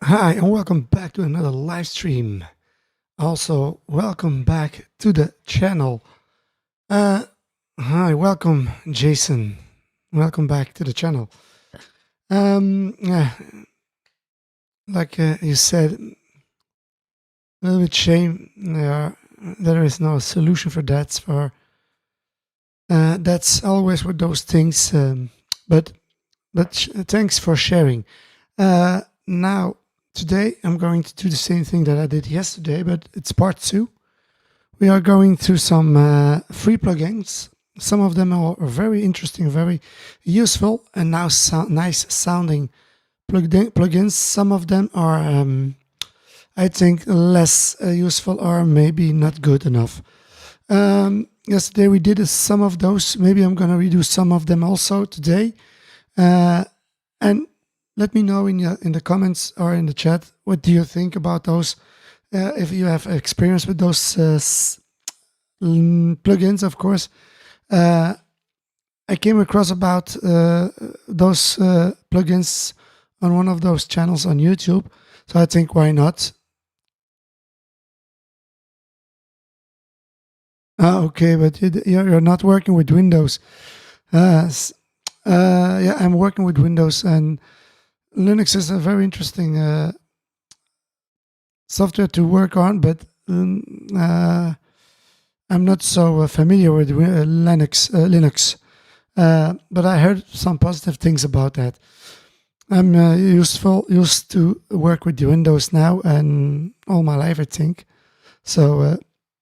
Hi, and welcome back to another live stream. Also, welcome back to the channel. Uh, Hi, welcome, Jason. Welcome back to the channel. Yeah, like you said, a little bit shame there is no solution for that. That's always with those things. But thanks for sharing. Now, today I'm going to do the same thing that I did yesterday, but it's part two. We are going through some free plugins. Some of them are very interesting, very useful, and now nice sounding plugins. Some of them are, I think, less useful or maybe not good enough. Yesterday we did some of those. Maybe I'm going to redo some of them also today. And let me know in the comments or in the chat, what do you think about those? If you have experience with those plugins, of course. I came across about those plugins on one of those channels on YouTube, so I think why not? Okay, but you're not working with Windows. Yeah, I'm working with Windows, and Linux is a very interesting software to work on, but I'm not so familiar with Linux. But I heard some positive things about that. I'm used to work with the Windows now and all my life, I think. So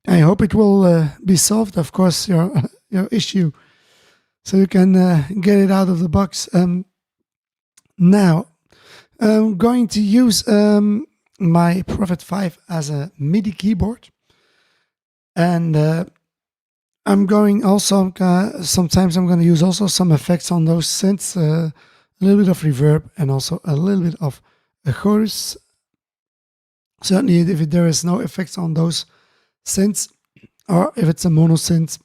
I hope it will be solved, of course, your your issue, so you can get it out of the box. Now, I'm going to use my Prophet 5 as a MIDI keyboard, and I'm going also sometimes I'm going to use also some effects on those synths, a little bit of reverb and also a little bit of a chorus. Certainly, if there is no effects on those synths, or if it's a mono synth,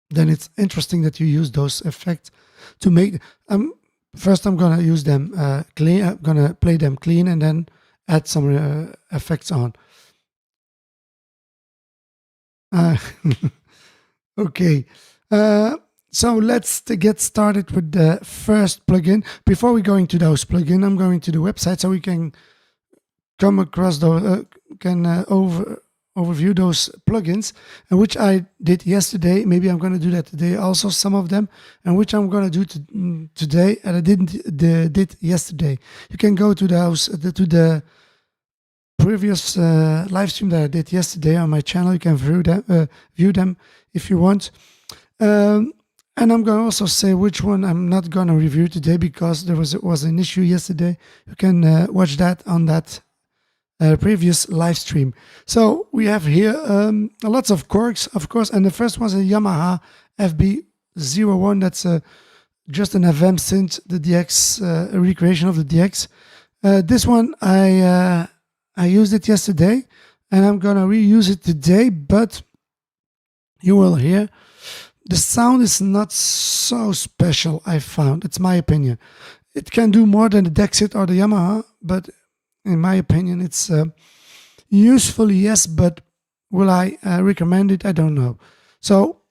then it's interesting that you use those effects to make. First, I'm gonna use them clean. I'm gonna play them clean and then add some effects on. Uh, okay. So let's get started with the first plugin. Before we go into those plugin, I'm going to the website so we can come across those, overview those plugins, and which I did yesterday. Maybe I'm going to do that today also, some of them, and which I'm going to do today and I did yesterday. You can go to those to the previous live stream that I did yesterday on my channel. You can view them if you want. And I'm going to also say which one I'm not going to review today because there was an issue yesterday. You can watch that on that previous live stream. So we have here lots of corks, of course, and the first was a Yamaha FB01. That's just an FM synth, the DX, a recreation of the DX. This one I used it yesterday, and I'm gonna reuse it today. But you will hear the sound is not so special. I found, it's my opinion. It can do more than the Dexit or the Yamaha, but in my opinion, it's useful, yes, but will I recommend it? I don't know. So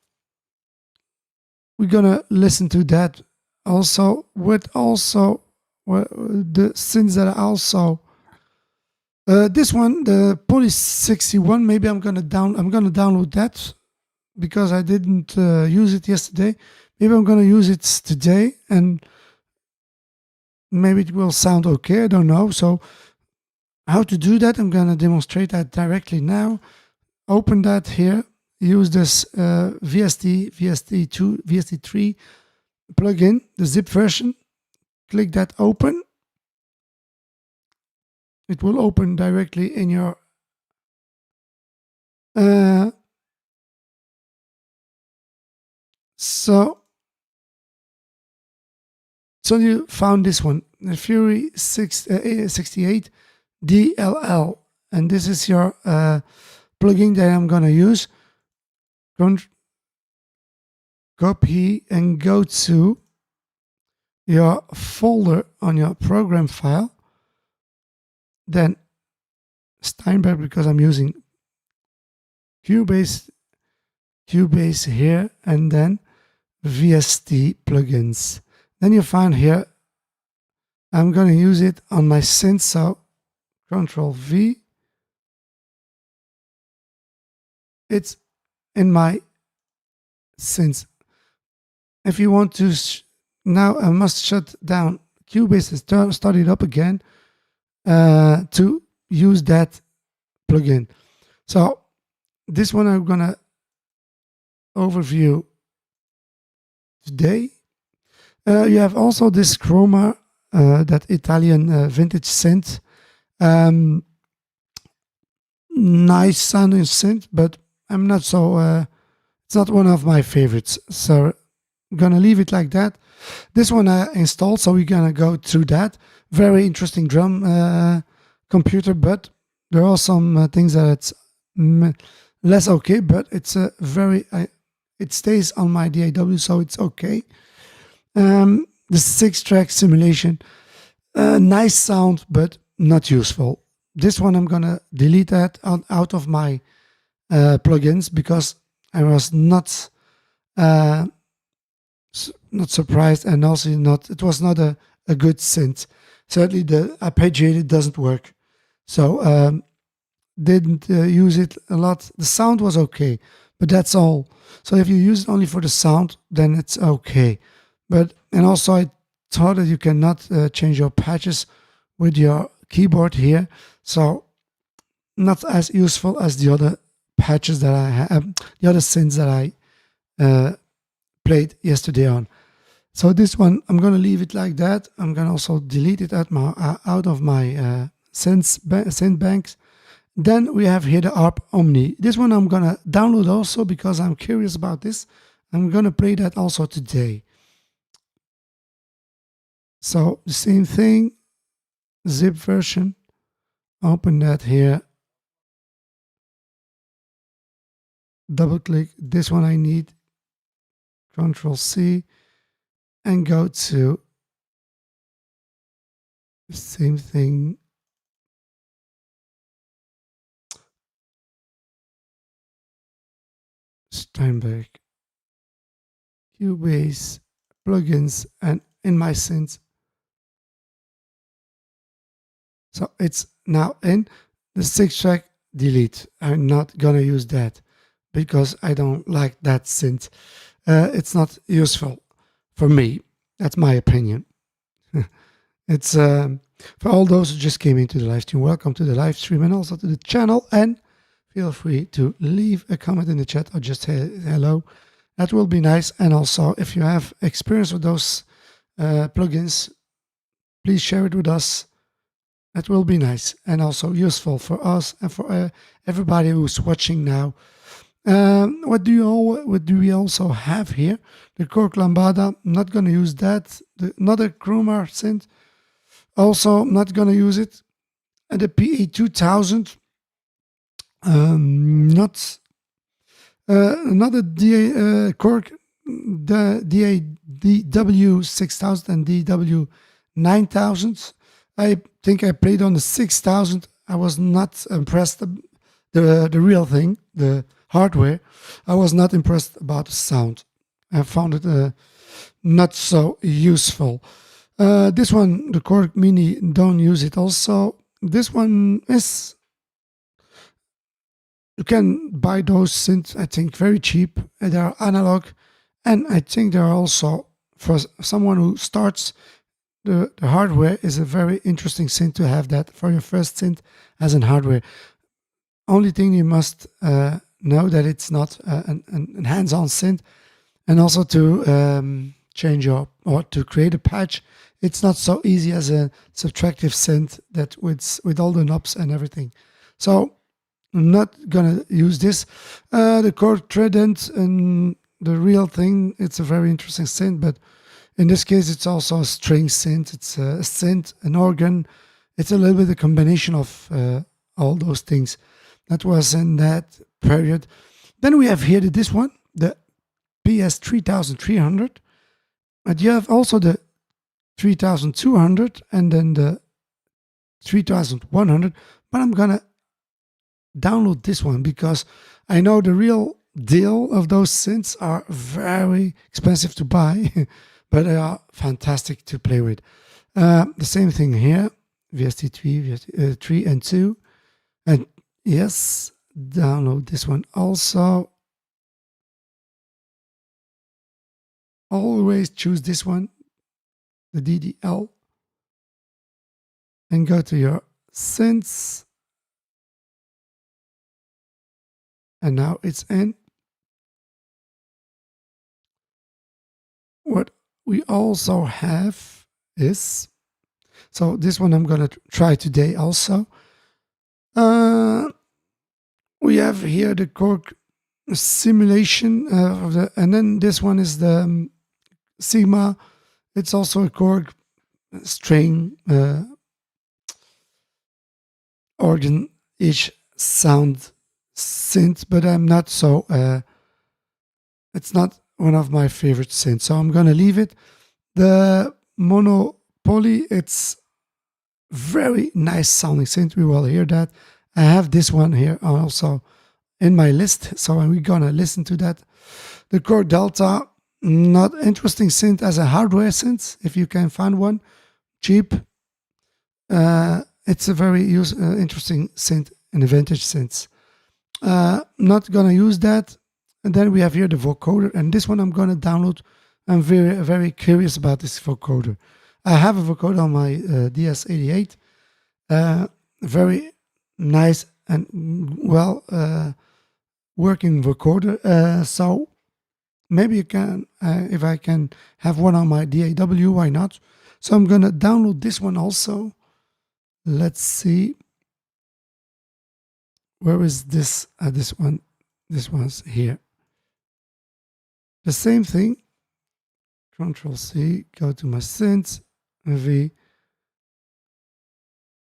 we're gonna listen to that also with also the synths that are also this one, the Poly 61. Maybe I'm gonna download that because I didn't use it yesterday. Maybe I'm gonna use it today, and maybe it will sound okay. I don't know. So how to do that, I'm gonna demonstrate that directly now. Open that here. Use this VST2, VST3 plugin, the zip version. Click that open. It will open directly in your so you found this one, the Fury 68 DLL, and this is your plugin that I'm gonna use. Copy and go to your folder on your program file. then Steinberg, because I'm using Cubase here, and then VST plugins. Then you find here, I'm going to use it on my synth, so Control V. It's in my synth. If you want to, now I must shut down Cubase and start it up again to use that plugin. So this one I'm gonna overview today. You have also this Chroma, that Italian vintage synth. Nice sounding synth, but I'm not so, it's not one of my favorites. So I'm gonna leave it like that. This one I installed, so we're gonna go through that. Very interesting drum computer, but there are some things that it's less okay, but it's a very, it stays on my DAW, so it's okay. The 6-track simulation, nice sound, but not useful. This one I'm gonna delete that out of my plugins, because I was not surprised, and also it was not a good synth. Certainly the arpeggiated doesn't work, so didn't use it a lot. The sound was okay, but that's all. So if you use it only for the sound, then it's okay. And also I thought that you cannot change your patches with your keyboard here, so not as useful as the other patches that I have, the other synths that I played yesterday on. So this one, I'm going to leave it like that. I'm going to also delete it out of my synth banks. Then we have here the ARP Omni. This one I'm going to download also, because I'm curious about this. I'm going to play that also today. So the same thing, zip version. Open that here. Double click. This one I need. Control C. And go to the same thing. Steinberg, Cubase, plugins, and in my synth. So it's now in the 6-track, delete. I'm not gonna use that because I don't like that synth. It's not useful for me. That's my opinion. It's for all those who just came into the live stream, welcome to the live stream and also to the channel, and feel free to leave a comment in the chat or just say hello. That will be nice. And also, if you have experience with those plugins, please share it with us. That will be nice and also useful for us and for everybody who's watching now. What do we also have here? The Korg Lambada. I'm not going to use that. Another Chroma synth. Also not going to use it. And the PA2000. Not another Korg, the DW6000 and DW9000. I think I played on the 6000. I was not impressed. The real thing, the hardware, I was not impressed about the sound. I found it not so useful. This one, the Korg Mini, don't use it also. This one is, you can buy those synths, I think, very cheap. They are analog, and I think they are also, for someone who starts, the hardware is a very interesting synth to have that for your first synth as an hardware. Only thing you must know that it's not an hands-on synth, and also to change or to create a patch, it's not so easy as a subtractive synth that with all the knobs and everything. So I'm not gonna use this. The Korg Trident and the real thing, it's a very interesting synth, but in this case it's also a string synth. It's a synth, an organ. It's a little bit a combination of all those things. That was in that period. Then we have here this one, the PS3300. But you have also the 3200 and then the 3,100, but I'm gonna download this one because I know the real deal of those synths are very expensive to buy, but they are fantastic to play with. The same thing here, VST3, VST3 and 2, and yes, download this one also. Always choose this one, the DDL, and go to your synths. And now it's in. What we also have is, so this one I'm going to try today also. We have here the Korg simulation of the, and then this one is the Sigma. It's also a Korg string organ-ish sound synth, but I'm not so, it's not one of my favorite synths, so I'm gonna leave it. The Monopoly, it's very nice sounding synth, we will hear that. I have this one here also in my list, so we're gonna listen to that. The Korg Delta, not interesting synth as a hardware synth, if you can find one, cheap. It's a very interesting synth and a vintage synth. Not gonna use that. And then we have here the vocoder, and this one I'm gonna download. I'm very, very curious about this vocoder. I have a vocoder on my DS88. Very nice and well working vocoder. So maybe you can, if I can have one on my DAW, why not? So I'm gonna download this one also. Let's see. Where is this? This one. This one's here. The same thing. Control C. Go to my synths. V.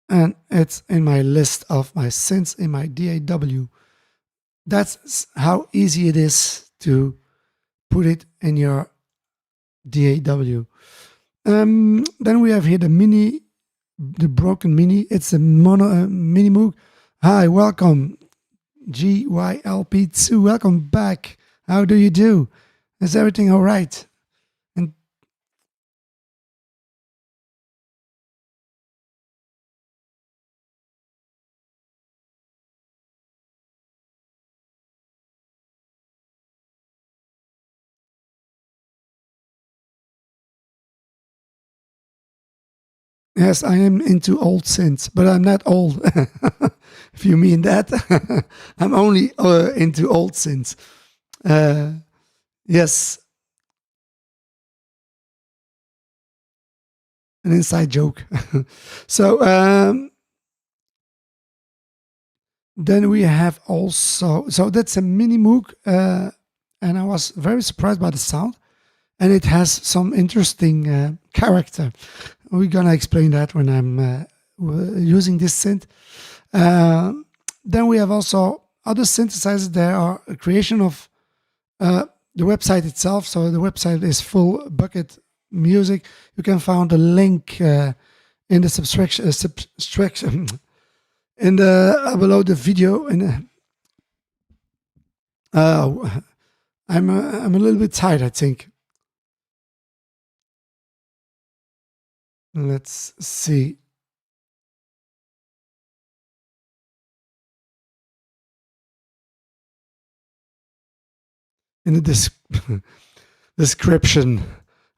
And it's in my list of my synths in my DAW. That's how easy it is to put it in your DAW. Then we have here the broken mini. It's a mono mini Moog. Hi, welcome, GYLP2. Welcome back. How do you do? Is everything all right? And yes, I am into old synths, but I'm not old. If you mean that, I'm only into old synths. Yes, an inside joke. So then we have also, so that's a mini Moog, and I was very surprised by the sound, and it has some interesting character. We're gonna explain that when I'm using this synth. Then we have also other synthesizers. There are a creation of the website itself. So the website is full bucket music. You can find the link in the subtraction in the below the video. And I'm a little bit tired, I think. Let's see. In the description,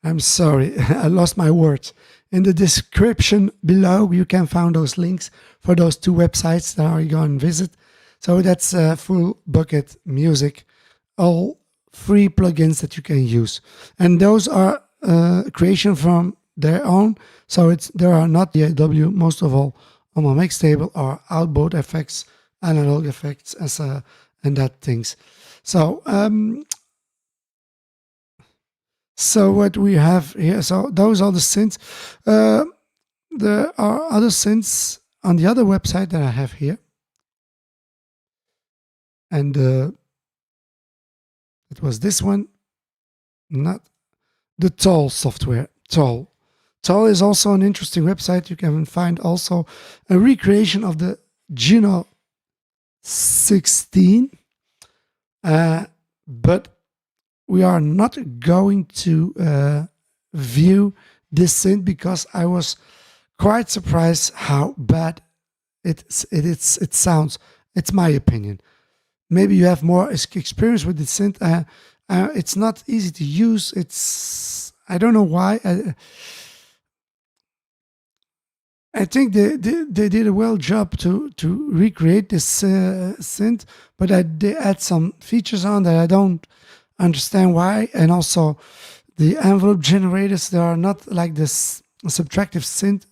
I'm sorry, I lost my words. In the description below, you can find those links for those two websites that are going to visit. So that's full bucket music, all free plugins that you can use. And those are creation from their own. So there are not the DAW, most of all on my mix table are outboard effects, analog effects, and that things. So so what we have here, so those are the synths. There are other synths on the other website that I have here. And it was this one, not the Toll software, Toll. Toll is also an interesting website. You can find also a recreation of the Juno 16, but we are not going to view this synth because I was quite surprised how bad it sounds. It's my opinion. Maybe you have more experience with the synth. It's not easy to use. I don't know why. I think they did a well job to recreate this synth, but they add some features on that I don't understand why. And also the envelope generators, they are not like this subtractive synth.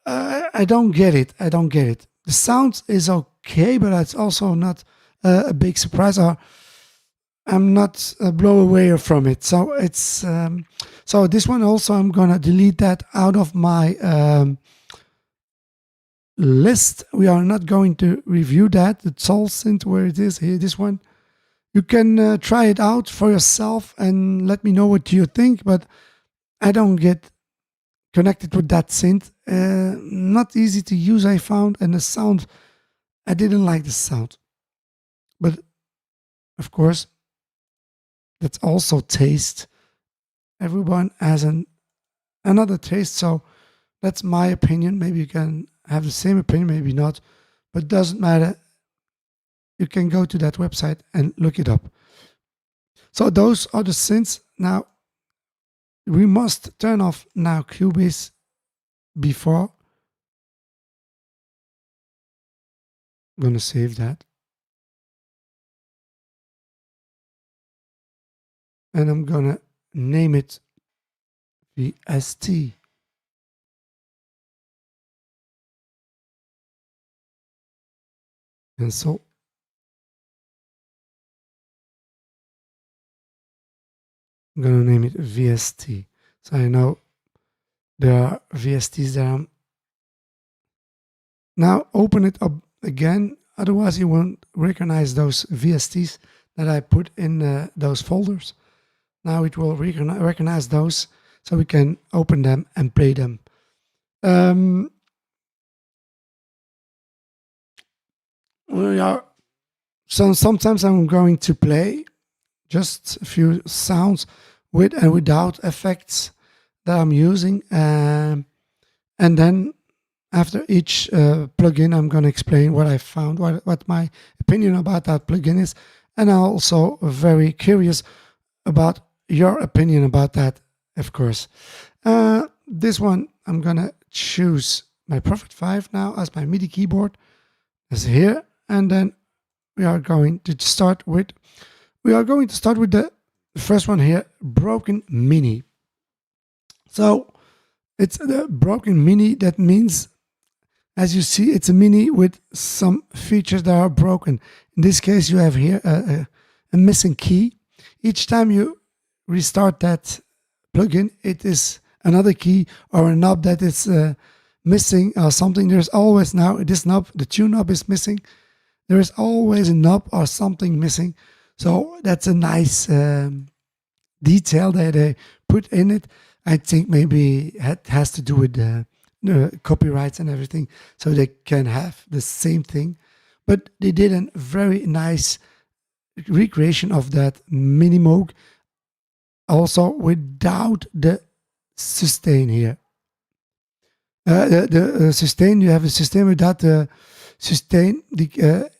I don't get it. I don't get it. The sound is okay, but it's also not a big surprise. Or I'm not blown away from it. So it's so this one also I'm gonna delete that out of my list. We are not going to review that. The Soul synth where it is here. This one you can try it out for yourself and let me know what you think. But I don't get connected with that synth. Not easy to use, I found, and the sound, I didn't like the sound. But of course, that's also taste. Everyone has another taste, so that's my opinion. Maybe you can have the same opinion, maybe not, but doesn't matter. You can go to that website and look it up. So those are the synths. Now we must turn off now Cubase before. I'm gonna save that. And I'm gonna name it VST. And so I'm gonna name it VST. So I know there are VSTs that I'm now open it up again. Otherwise you won't recognize those VSTs that I put in those folders. Now it will recognize those, so we can open them and play them. So sometimes I'm going to play just a few sounds with and without effects that I'm using, and then after each plugin, I'm going to explain what I found, what my opinion about that plugin is, and I'm also very curious about your opinion about that, of course. This one, I'm going to choose my Prophet 5 now as my MIDI keyboard. Is here, and then we are going to start with the first one here, Broken Mini. So it's the Broken Mini. That means, as you see, it's a mini with some features that are broken. In this case, you have here a missing key. Each time you restart that plugin, it is another key or a knob that is missing or something. There's always now this knob, the tune knob is missing. There is always a knob or something missing. So that's a nice detail that they put in it. I think maybe it has to do with the copyrights and everything, so they can have the same thing. But they did a very nice recreation of that mini Moog, also without the sustain here. The sustain, you have a sustain without the sustain.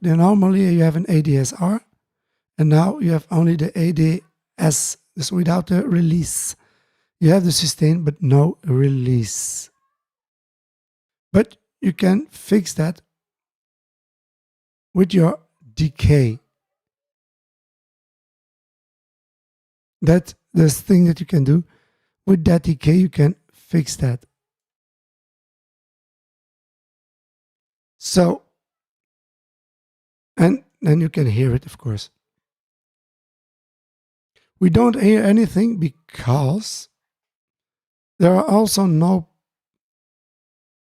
Normally you have an ADSR, and now you have only the ADS, this without the release. You have the sustain, but no release. But you can fix that with your decay. That's the thing that you can do. With that decay, you can fix that. So, and then you can hear it, of course. We don't hear anything because there are also no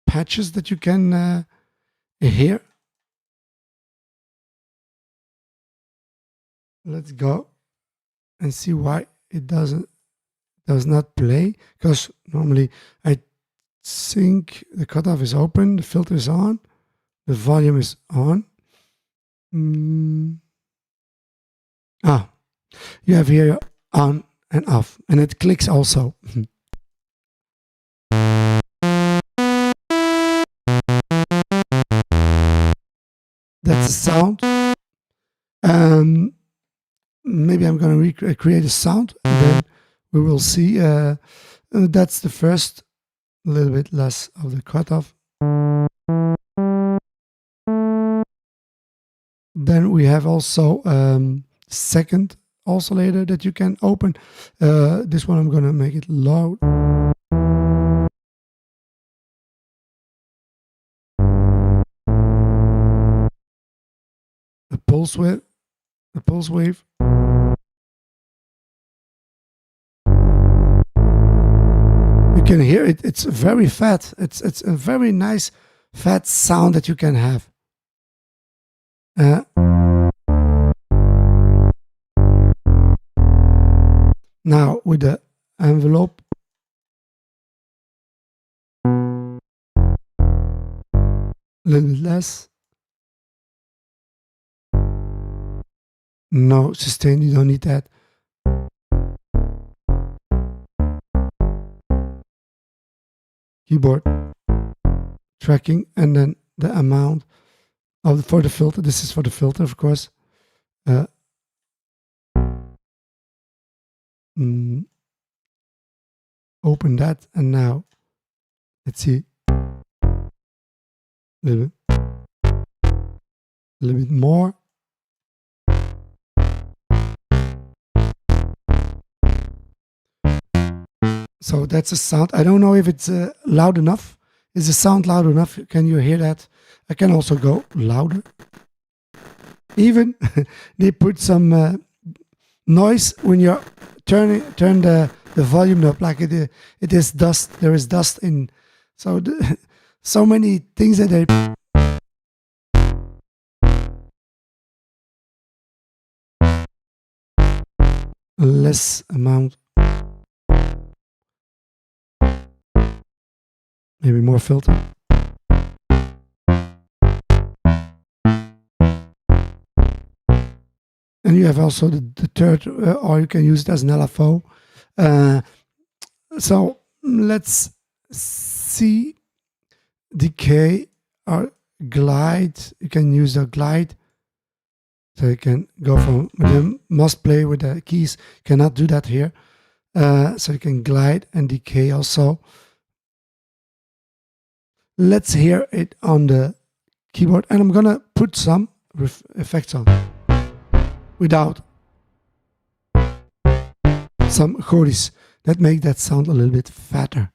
patches that you can hear. Let's go and see why it doesn't does not play, because normally I think the cutoff is open, the filter is on, the volume is on. You have here on and off, and it clicks also. That's the sound. Maybe I'm going to recreate a sound, and then we will see. That's the first, a little bit less of the cutoff. Then we have also second oscillator that you can open. This one I'm going to make it loud. A pulse wave. You can hear it. It's very fat. It's a very nice fat sound that you can have. Now with the envelope, a little bit less. No sustain, you don't need that. Keyboard tracking, and then the amount of for the filter. This is for the filter, of course. Open that, and now let's see. A little bit more. So that's a sound. I don't know if it's loud enough. Is the sound loud enough? Can you hear that? I can also go louder. Even they put some noise when you're turn the volume up, like it is dust. There is dust in. So so many things that they. Less amount. Maybe more filter. And you have also the third, or you can use it as an LFO. So let's see decay or glide. You can use the glide. So you can go from, you must play with the keys. You cannot do that here. So you can glide and decay also. Let's hear it on the keyboard, and I'm gonna put some effects on without some choris that make that sound a little bit fatter.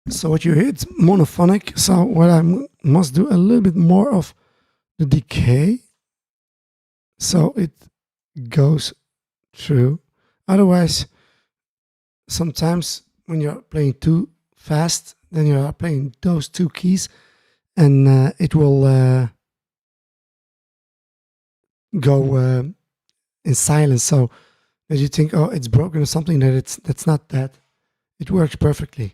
So what you hear, it's monophonic. So what I must do a little bit more of the decay, so it goes through. Otherwise, sometimes when you're playing too fast, then you're playing those two keys, and it will go in silence. So that you think, oh, it's broken or something. That's not that. It works perfectly.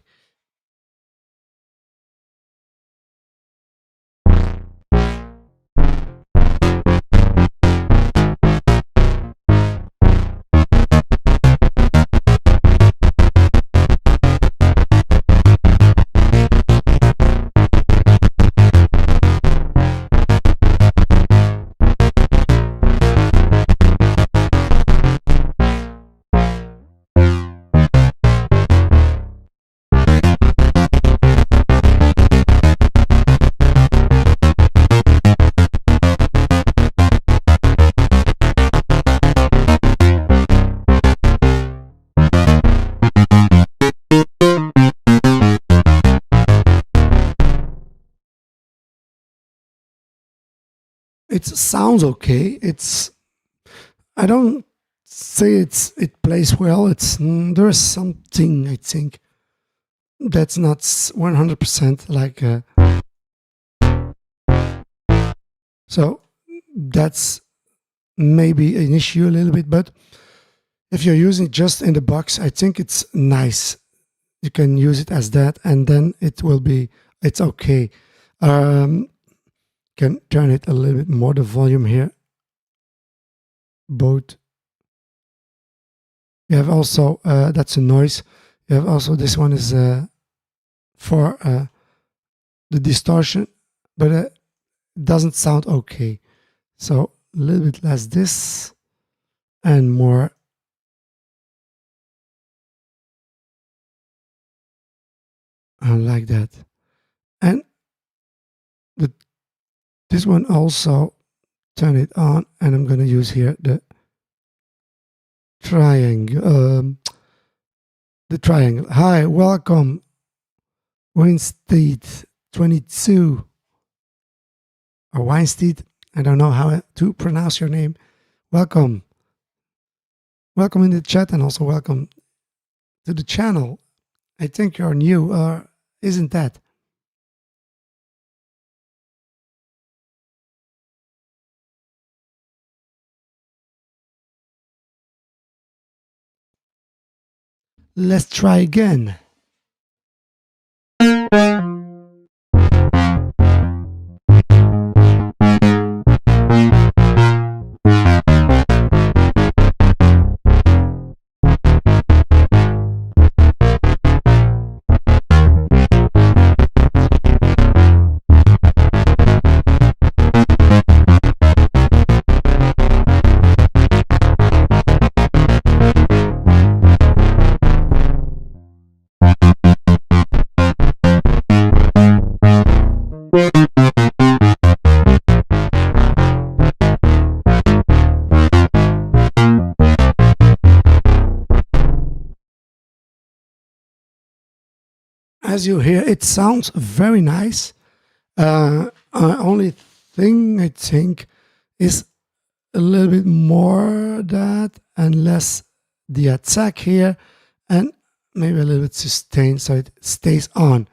it sounds okay. I don't say it plays well. There is something, I think, that's not 100% like. So that's maybe an issue a little bit, but if you're using it just in the box, I think it's nice. You can use it as that, and then it's okay. Can turn it a little bit more, the volume here. Both. You have also, that's a noise. You have also, this one is for the distortion, but it doesn't sound okay. So a little bit less this and more like that. And this one also, turn it on, and I'm going to use here the triangle. The triangle. Hi, welcome, Weinstein 22 or Weinstein. I don't know how to pronounce your name. Welcome. Welcome in the chat, and also welcome to the channel. I think you're new, isn't that? Let's try again. As you hear, it sounds very nice. Only thing I think is a little bit more that and less the attack here, and maybe a little bit sustain so it stays on.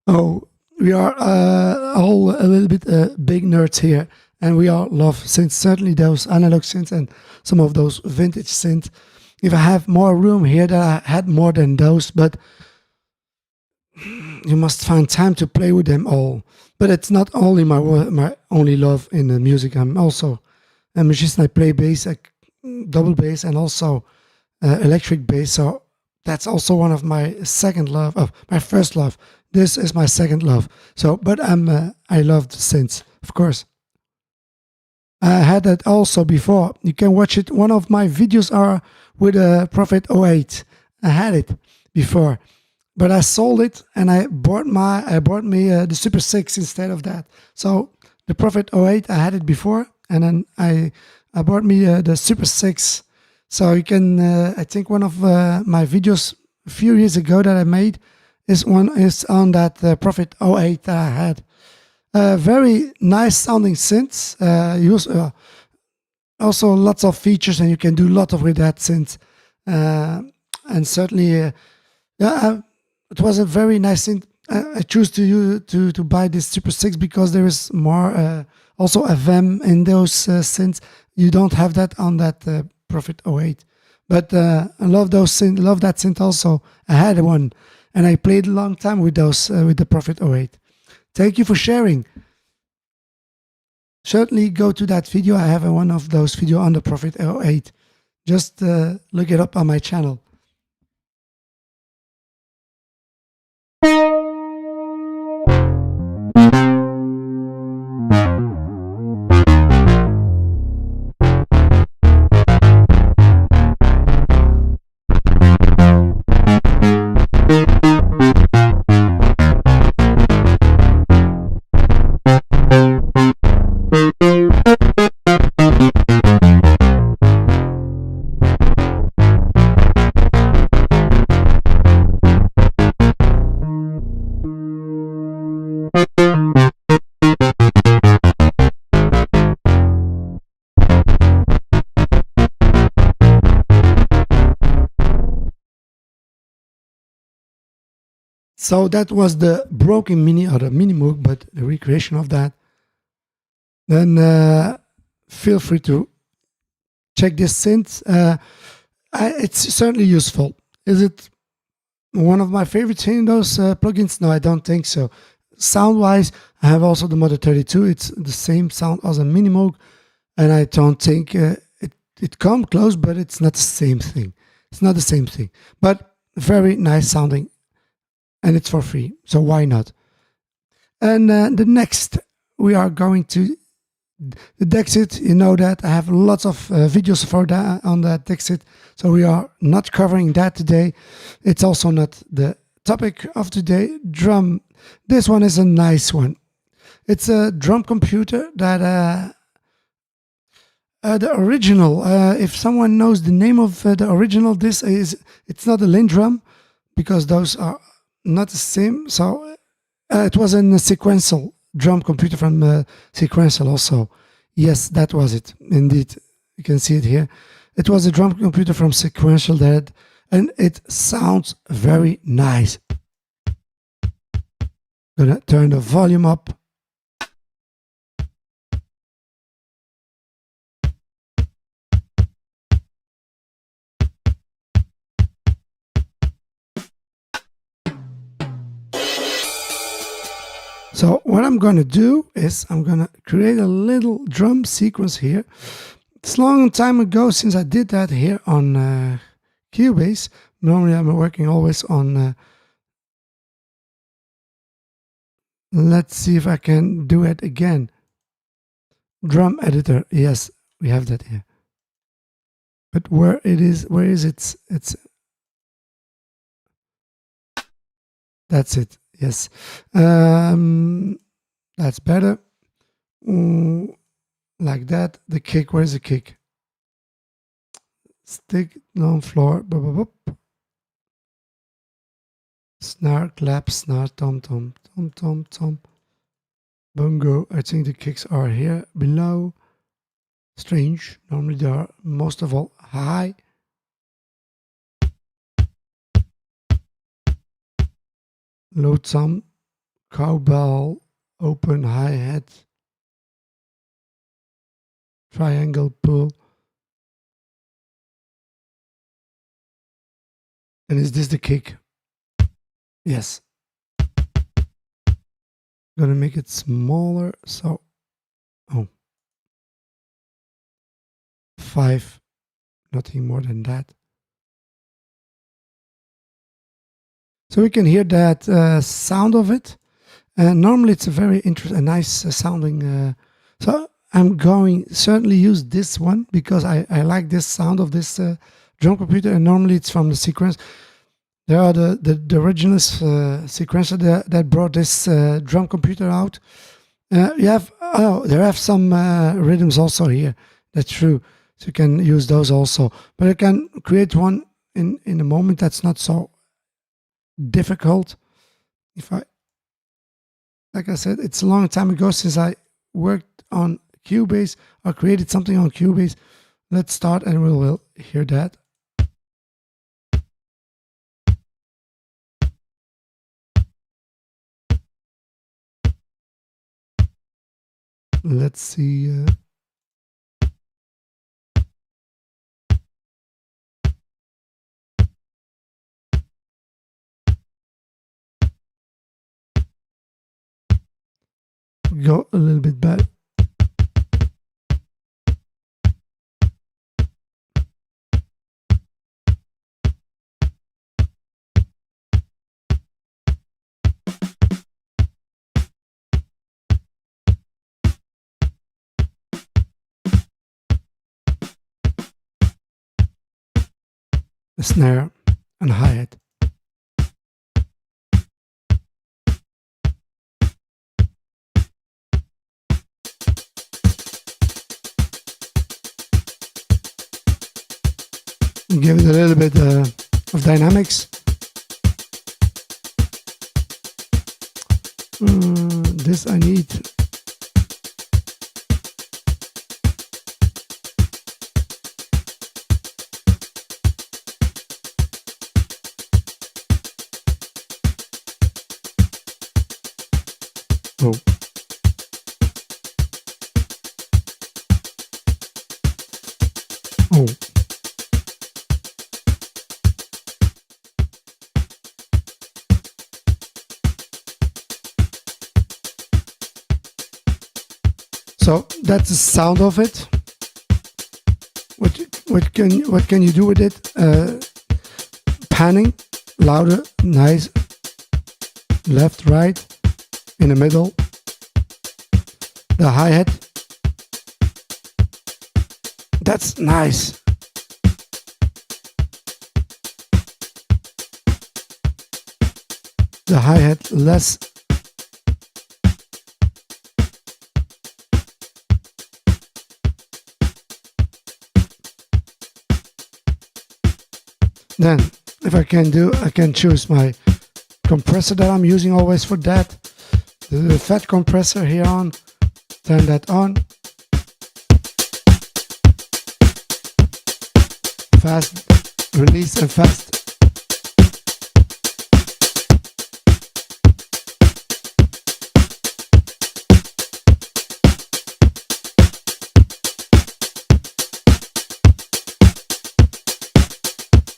Oh, we are all a little bit big nerds here, and we all love synths, certainly those analog synths and some of those vintage synths. If I have more room here, that I had more than those, but you must find time to play with them all. But it's not only my only love in the music. I'm also a musician. I play bass, double bass, and also electric bass. So that's also one of my second love, my first love. This is my second love. So, but I love the synths, of course. I had that also before. You can watch it. One of my videos are with a Prophet 08. I had it before, but I sold it and I bought me the Super 6 instead of that. So the Prophet 08, I had it before, and then I bought me the Super 6. So you can, I think one of my videos a few years ago that I made is on that Prophet 08 that I had. Very nice sounding synths. Also lots of features, and you can do a lot with that synth. And certainly, it was a very nice synth. I choose to buy this Super 6 because there is more also a VEM in those synths. You don't have that on that Prophet 08. But I love those synth. Love that synth also. I had one, and I played a long time with those with the Prophet 08. Thank you for sharing. Certainly go to that video. I have one of those videos on the Prophet 08. Just look it up on my channel. So that was the broken mini or the mini Moog, but the recreation of that. Then feel free to check this synth. It's certainly useful. Is it one of my favorites in those plugins? No, I don't think so. Sound-wise, I have also the Modo 32. It's the same sound as a mini Moog, and I don't think it comes close, but it's not the same thing. It's not the same thing, but very nice sounding, and it's for free, so why not? And the next, we are going to the Dexit. You know that I have lots of videos for that on that Dexit, so we are not covering that today. It's also not the topic of today. Drum. This one is a nice one. It's a drum computer that the original. If someone knows the name of the original, it's not a Lindrum, because those are not the same. So it was a sequential drum computer from Sequential also. Yes, that was it. Indeed, you can see it here. It was a drum computer from Sequential and it sounds very nice. Gonna turn the volume up. So what I'm going to do is I'm going to create a little drum sequence here. It's a long time ago since I did that here on Cubase. Normally I'm working always on... let's see if I can do it again. Drum editor. Yes, we have that here. But where is it? That's it. Yes, that's better. Like that. The kick. Where's the kick? Stick on floor. Snare, clap, snare, tom, tom, tom, tom, tom. Bongo. I think the kicks are here below. Strange. Normally they are most of all high. Low tom, cowbell, open hi-hat, triangle pull. And is this the kick? Yes. Gonna make it smaller, so 5, nothing more than that. So we can hear that sound of it. Normally it's a very interesting, nice sounding. So I'm going certainly use this one because I like this sound of this drum computer, and normally it's from the sequence. There are the original sequencer that brought this drum computer out. There have some rhythms also here. That's true. So you can use those also. But I can create one in a moment that's not so difficult. Like I said, it's a long time ago since I worked on Cubase or created something on Cubase. Let's start and we'll hear that. Let's see. Go a little bit back. The snare and hi-hat. Give it a little bit of dynamics. this I need. Oh. Oh. So that's the sound of it. What can you do with it? Panning, louder, nice, left, right, in the middle. The hi-hat. That's nice. The hi-hat less. Then, if I can choose my compressor that I'm using always for that. The fat compressor here on. Turn that on. Fast release and fast.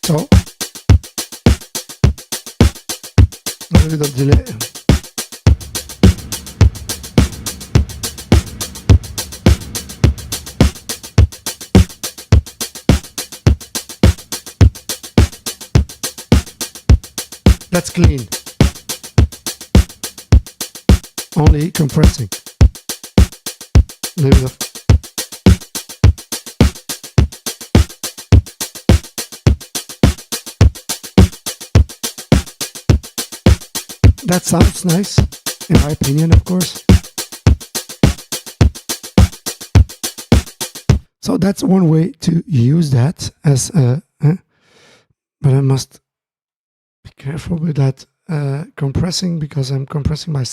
So a little bit of delay. That's clean. Only compressing. A little bit of. That sounds nice, in my opinion, of course. So that's one way to use that as a. But I must be careful with that compressing, because I'm compressing my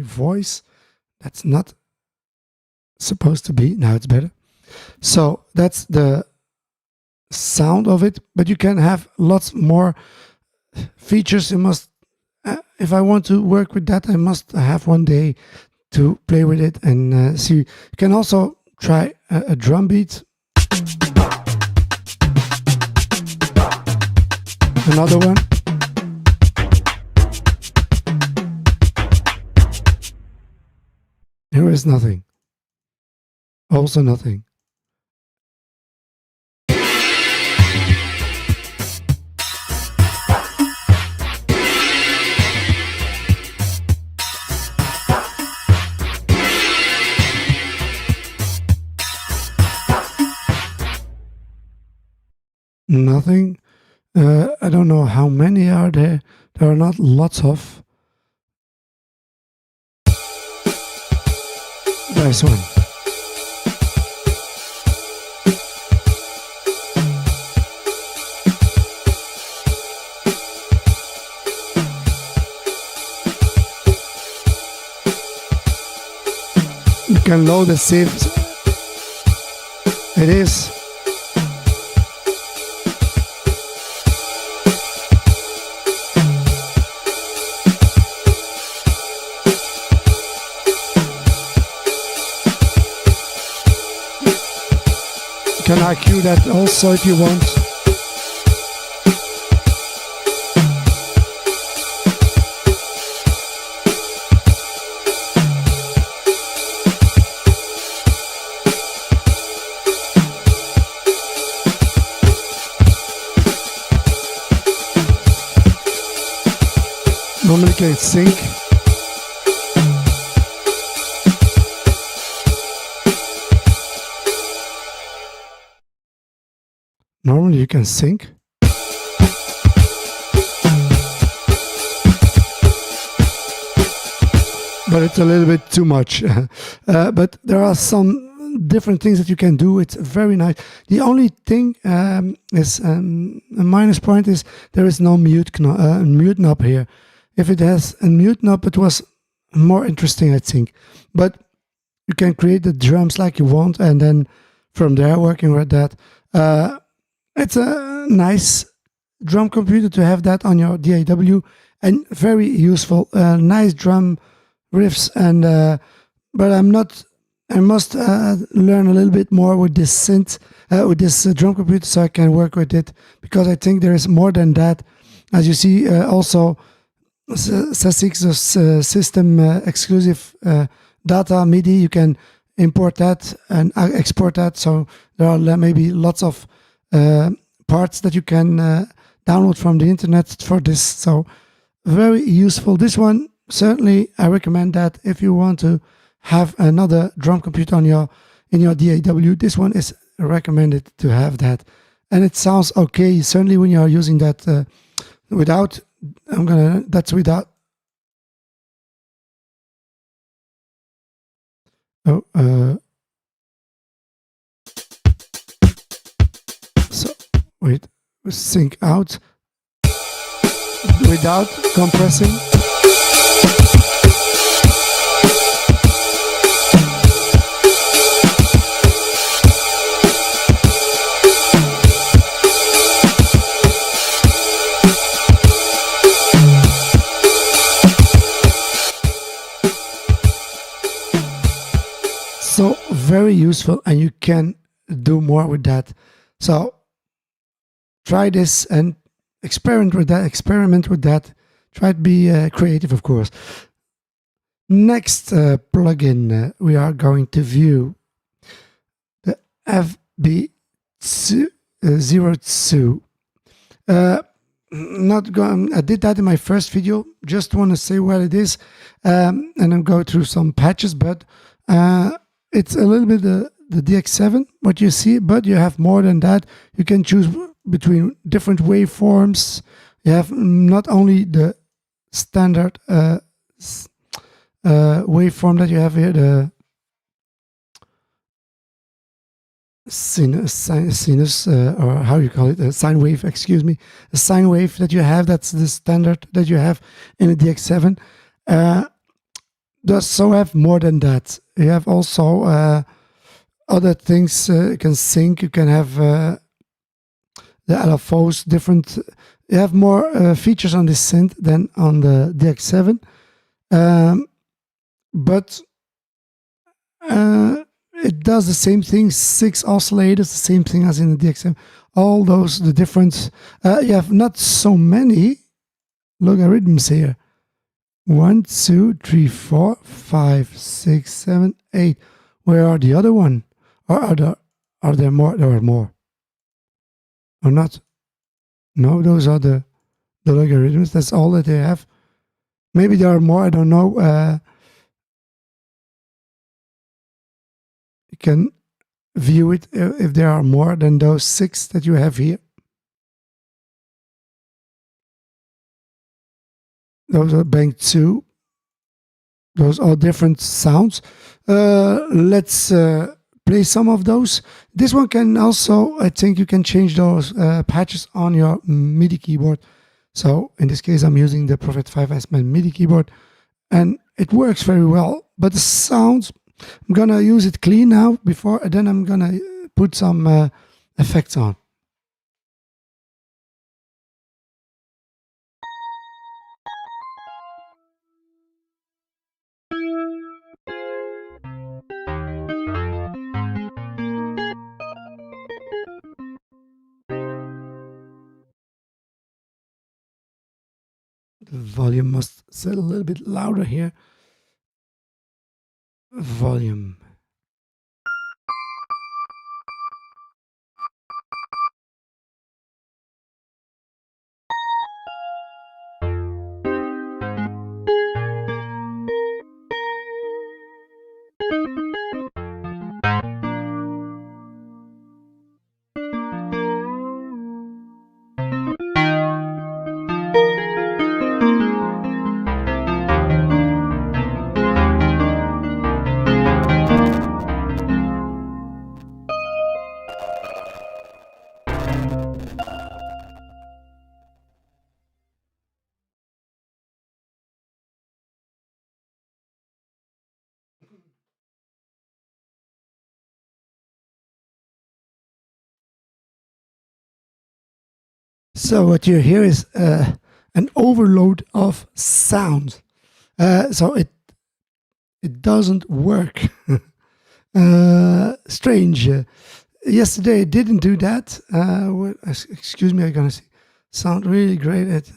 voice. That's not supposed to be. Now it's better. So that's the sound of it. But you can have lots more features. You must. If I want to work with that, I must have one day to play with it and see. You can also try a drum beat. Another one. Here is nothing. Also nothing. Nothing. I don't know how many are there. There are not lots of. There's one. You can load the saves. It is. Can I cue that also if you want? Normally can sync. Normally you can sync. But it's a little bit too much. But there are some different things that you can do. It's very nice. The only thing is a minus point is there is no mute knob here. If it has a mute knob, it was more interesting, I think. But you can create the drums like you want, and then from there working with that. It's a nice drum computer to have that on your DAW, and very useful. Nice drum riffs, and but I'm not. I must learn a little bit more with this synth, with this drum computer, so I can work with it, because I think there is more than that. As you see, also SASIC's system exclusive data MIDI. You can import that and export that. So there are maybe lots of parts that you can download from the internet for this. So very useful. This one, certainly I recommend that if you want to have another drum computer on in your DAW. This one is recommended to have that, and it sounds okay. Certainly when you are using that without. That's without. Oh, so wait, sync out without compressing. So very useful, and you can do more with that. So try this and experiment with that. Try to be creative, of course. Next plugin, we are going to view the FB02. Not going. I did that in my first video. Just want to say what it is, and then go through some patches. But it's a little bit the DX7, what you see, but you have more than that. You can choose between different waveforms. You have not only the standard waveform that you have here, the sinus, or how you call it, a sine wave, excuse me, a sine wave that you have. That's the standard that you have in the DX7. Does so have more than that. You have also other things. You can sync. You can have the LFOs. Different. You have more features on this synth than on the DX7, but it does the same thing. 6 oscillators, the same thing as in the DX7. All those, the different. You have not so many logarithms here. 1, 2, 3, 4, 5, 6, 7, 8. Where are the other one? Or are there more? There are more. Or not? No, those are the logarithms. That's all that they have. Maybe there are more. I don't know. You can view it if there are more than those 6 that you have here. Those are bank 2. Those are different sounds. Let's play some of those. This one can also, I think you can change those patches on your MIDI keyboard. So in this case, I'm using the Prophet 5 as my MIDI keyboard, and it works very well. But the sounds, I'm gonna use it clean now and then I'm gonna put some effects on. The volume must set a little bit louder here. Volume. So what you hear is an overload of sound. So it doesn't work. Strange. Yesterday it didn't do that. Excuse me, I'm gonna see. Sound really great.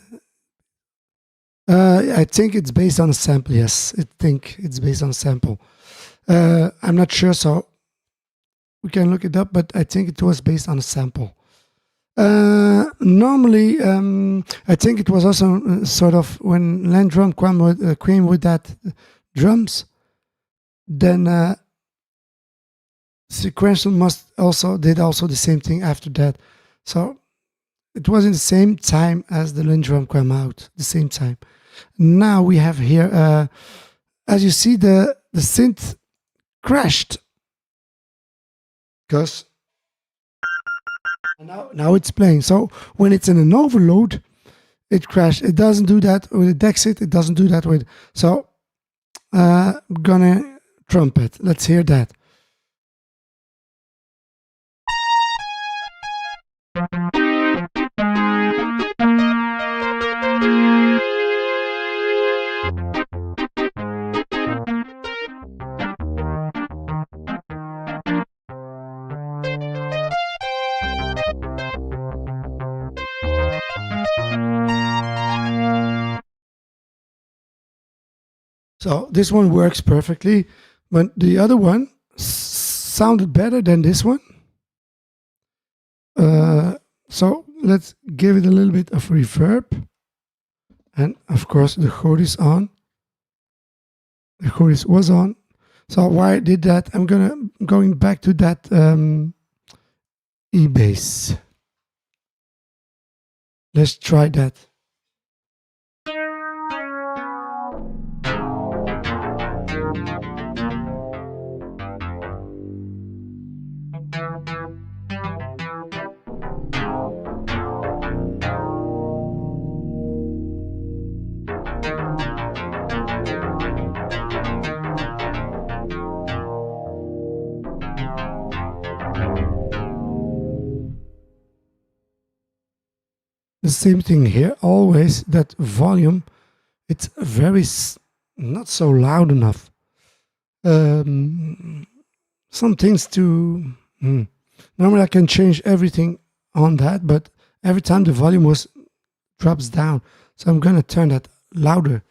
I think it's based on a sample. Yes, I think it's based on a sample. I'm not sure, so we can look it up, but I think it was based on a sample. Normally, I think it was also sort of when Landrum came with that drums, then sequential did also the same thing after that. So it was in the same time as the Lindrum came out, the same time. Now we have here, as you see, the synth crashed because now it's playing. So when it's in an overload, it crashed. It doesn't do that with a Dexit. It doesn't do that with. So I'm gonna trumpet. Let's hear that. So this one works perfectly, but the other one sounded better than this one. So let's give it a little bit of reverb. And of course the chord is on. The chorus was on. So why I did that, I'm going back to that E-bass. Let's try that. The same thing here, always that volume, it's very not so loud enough. Some things to normally I can change everything on that, but every time the volume drops down, so I'm gonna turn that louder.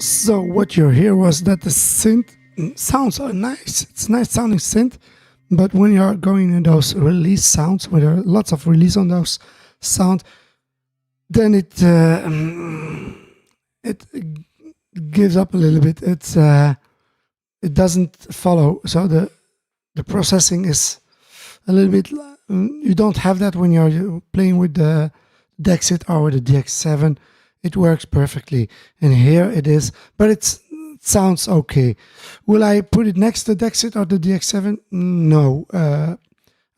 So what you hear was that the synth sounds are nice. It's nice sounding synth, but when you are going in those release sounds, where there are lots of release on those sound, then it gives up a little bit. It doesn't follow. So the processing is a little bit. You don't have that when you're playing with the Dexit or with the DX7. It works perfectly, and here it is, but it sounds okay. Will I put it next to Dexit or the DX7? No,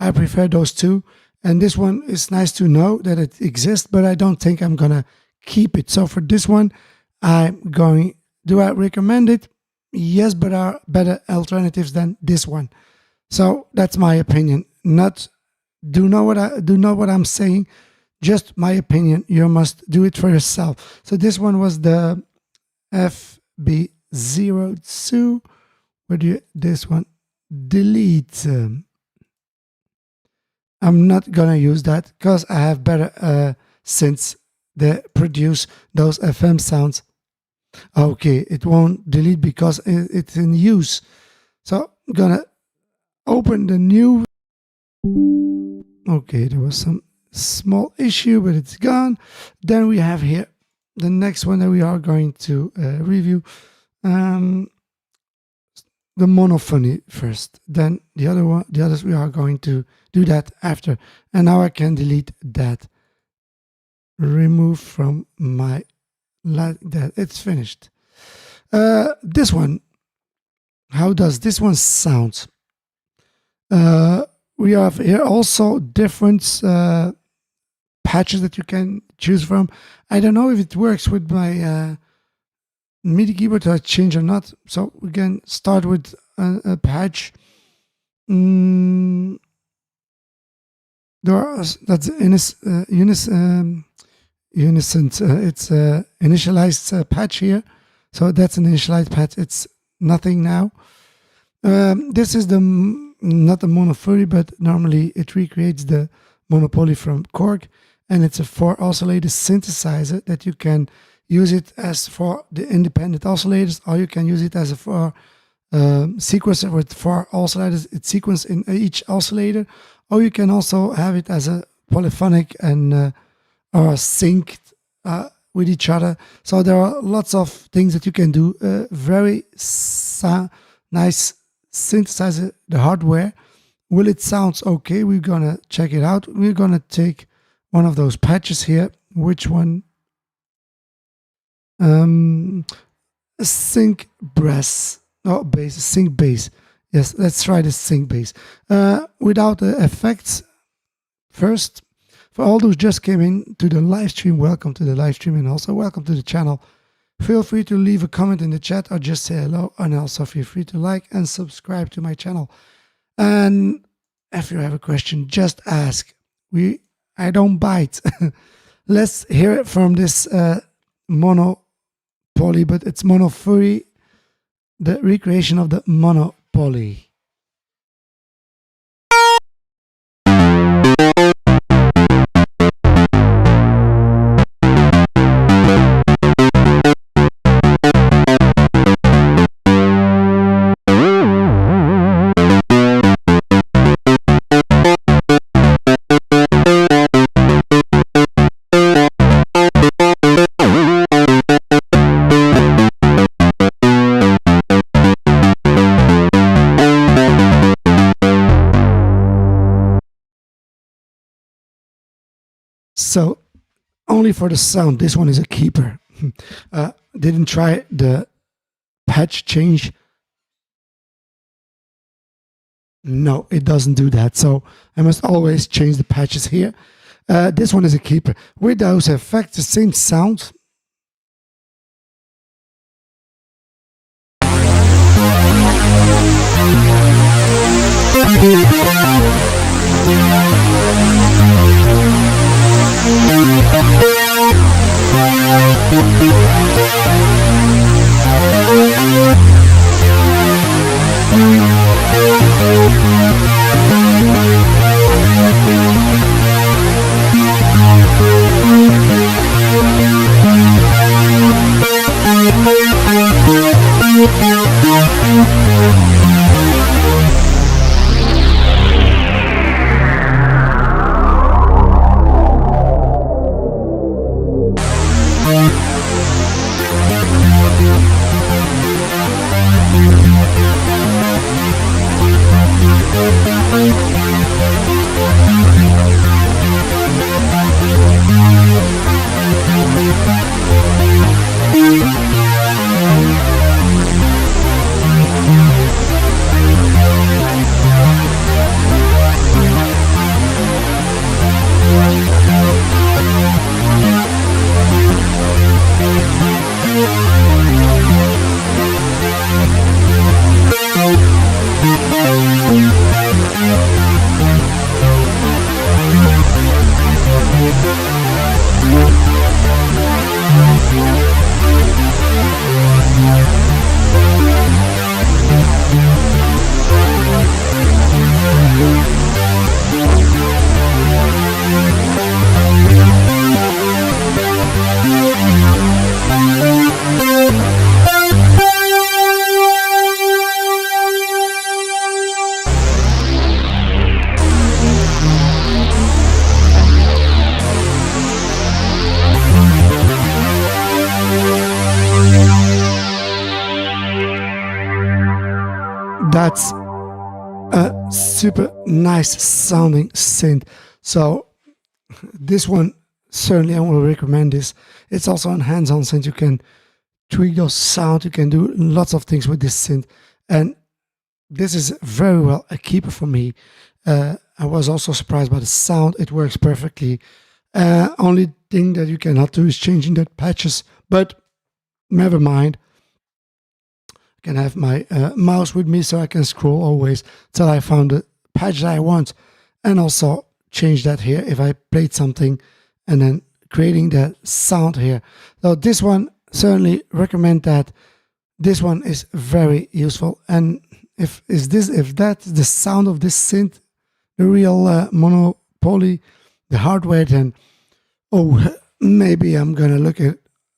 I prefer those two, and this one is nice to know that it exists, but I don't think I'm gonna keep it. So for this one, do I recommend it? Yes, but there are better alternatives than this one. So that's my opinion. Do know what I'm saying. Just my opinion. You must do it for yourself. So this one was the FB02. Where do you this one? Delete. I'm not gonna use that because I have better synths that produce those FM sounds. Okay, it won't delete because it's in use. So I'm gonna open the new. Okay, there was some small issue, but it's gone. Then we have here the next one that we are going to review. The monophony first, then the others we are going to do that after. And now I can delete that. Remove from my that it's finished. This one, how does this one sound? We have here also different patches that you can choose from. I don't know if it works with my MIDI keyboard to change or not. So we can start with a patch. There are, that's unison. It's a initialized patch here. So that's an initialized patch. It's nothing now. This is not the monophony, but normally it recreates the monopoly from Korg, and it's a 4 oscillator synthesizer that you can use it as for the independent oscillators, or you can use it as a sequencer with 4 oscillators. It's sequenced in each oscillator, or you can also have it as a polyphonic and or synced with each other. So there are lots of things that you can do. Very nice synthesizer, the hardware. Will it sounds okay? We're gonna check it out. We're gonna take one of those patches here. Which one? Sync bass. Oh, bass. Sync bass. Yes, let's try the sync bass. Without the effects first. For all those just came in to the live stream, welcome to the live stream, and also welcome to the channel. Feel free to leave a comment in the chat or just say hello, and also feel free to like and subscribe to my channel. And if you have a question, just ask. I don't bite. Let's hear it from this monopoly, but it's monophony, the recreation of the monopoly. So only for the sound, this one is a keeper. Didn't try the patch change. No, it doesn't do that. So I must always change the patches here. This one is a keeper. With those effects, the same sound. super nice sounding synth. So this one, certainly I will recommend this. It's also a hands-on synth. You can tweak those sound. You can do lots of things with this synth. And this is very well a keeper for me. I was also surprised by the sound. It works perfectly. Only thing that you cannot do is changing the patches, but never mind. I can have my mouse with me so I can scroll always till I found the patch that I want, and also change that here if I played something, and then creating that sound here. So this one, certainly recommend that. This one is very useful, and if that's the sound of this synth, the real monopoly, the hardware, then maybe I'm gonna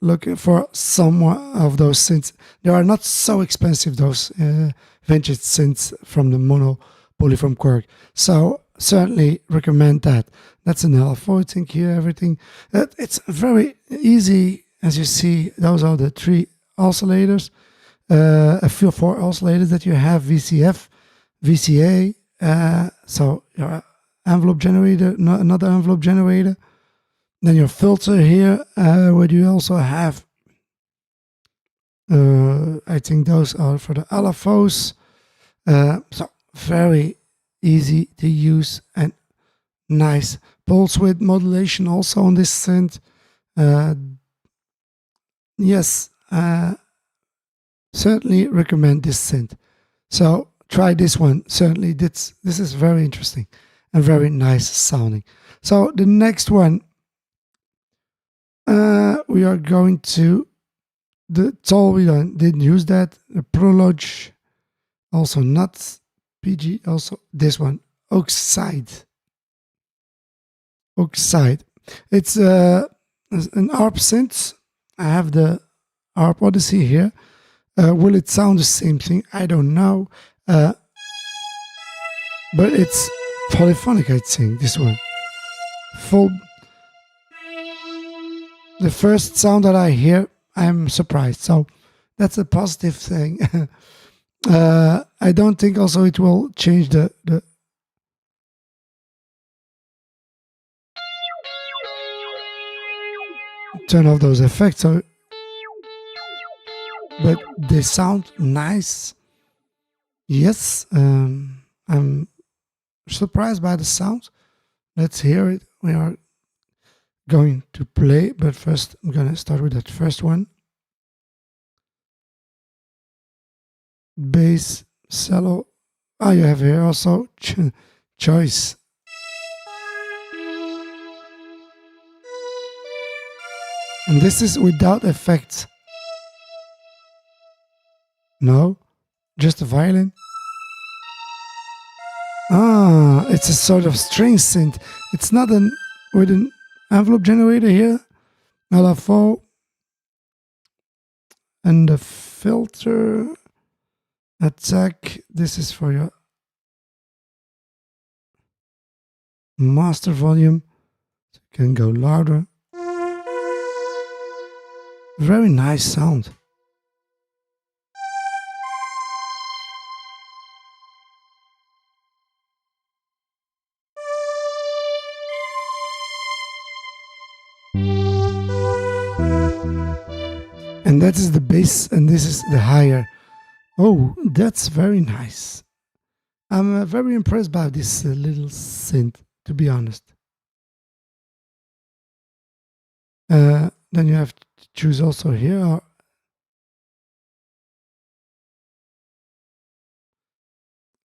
look for some of those synths. They are not so expensive, those vintage synths from the monopoly from Quark. So certainly recommend that. That's an LFO thing here. Everything it's very easy, as you see. Those are the 3 oscillators. A few 4 oscillators that you have: VCF, VCA. So your envelope generator, another envelope generator. Then your filter here, where you also have, I think those are for the LFOs. So very easy to use and nice. Pulse width modulation also on this synth. Yes, certainly recommend this synth. So try this one. Certainly, this is very interesting and very nice sounding. So the next one, we are going to the Toll. We didn't use that. The Prologue, also not PG. Also this one, Oxide. It's an ARP synth. I have the ARP Odyssey here. Will it sound the same thing? I don't know. But it's polyphonic, I think, this one. The first sound that I hear, I'm surprised. So that's a positive thing. I don't think also it will change the turn off those effects. So, but they sound nice. Yes, I'm surprised by the sound. Let's hear it. We are going to play, but first I'm gonna start with that first one. Bass, cello. You have here also choice. And this is without effects. No, just a violin. It's a sort of string synth. It's not with an envelope generator here. LFO. And the filter. Attack. This is for your master volume. So you can go louder. Very nice sound. And that is the bass, and this is the higher. Oh, that's very nice. I'm very impressed by this little synth, to be honest. Then you have to choose also here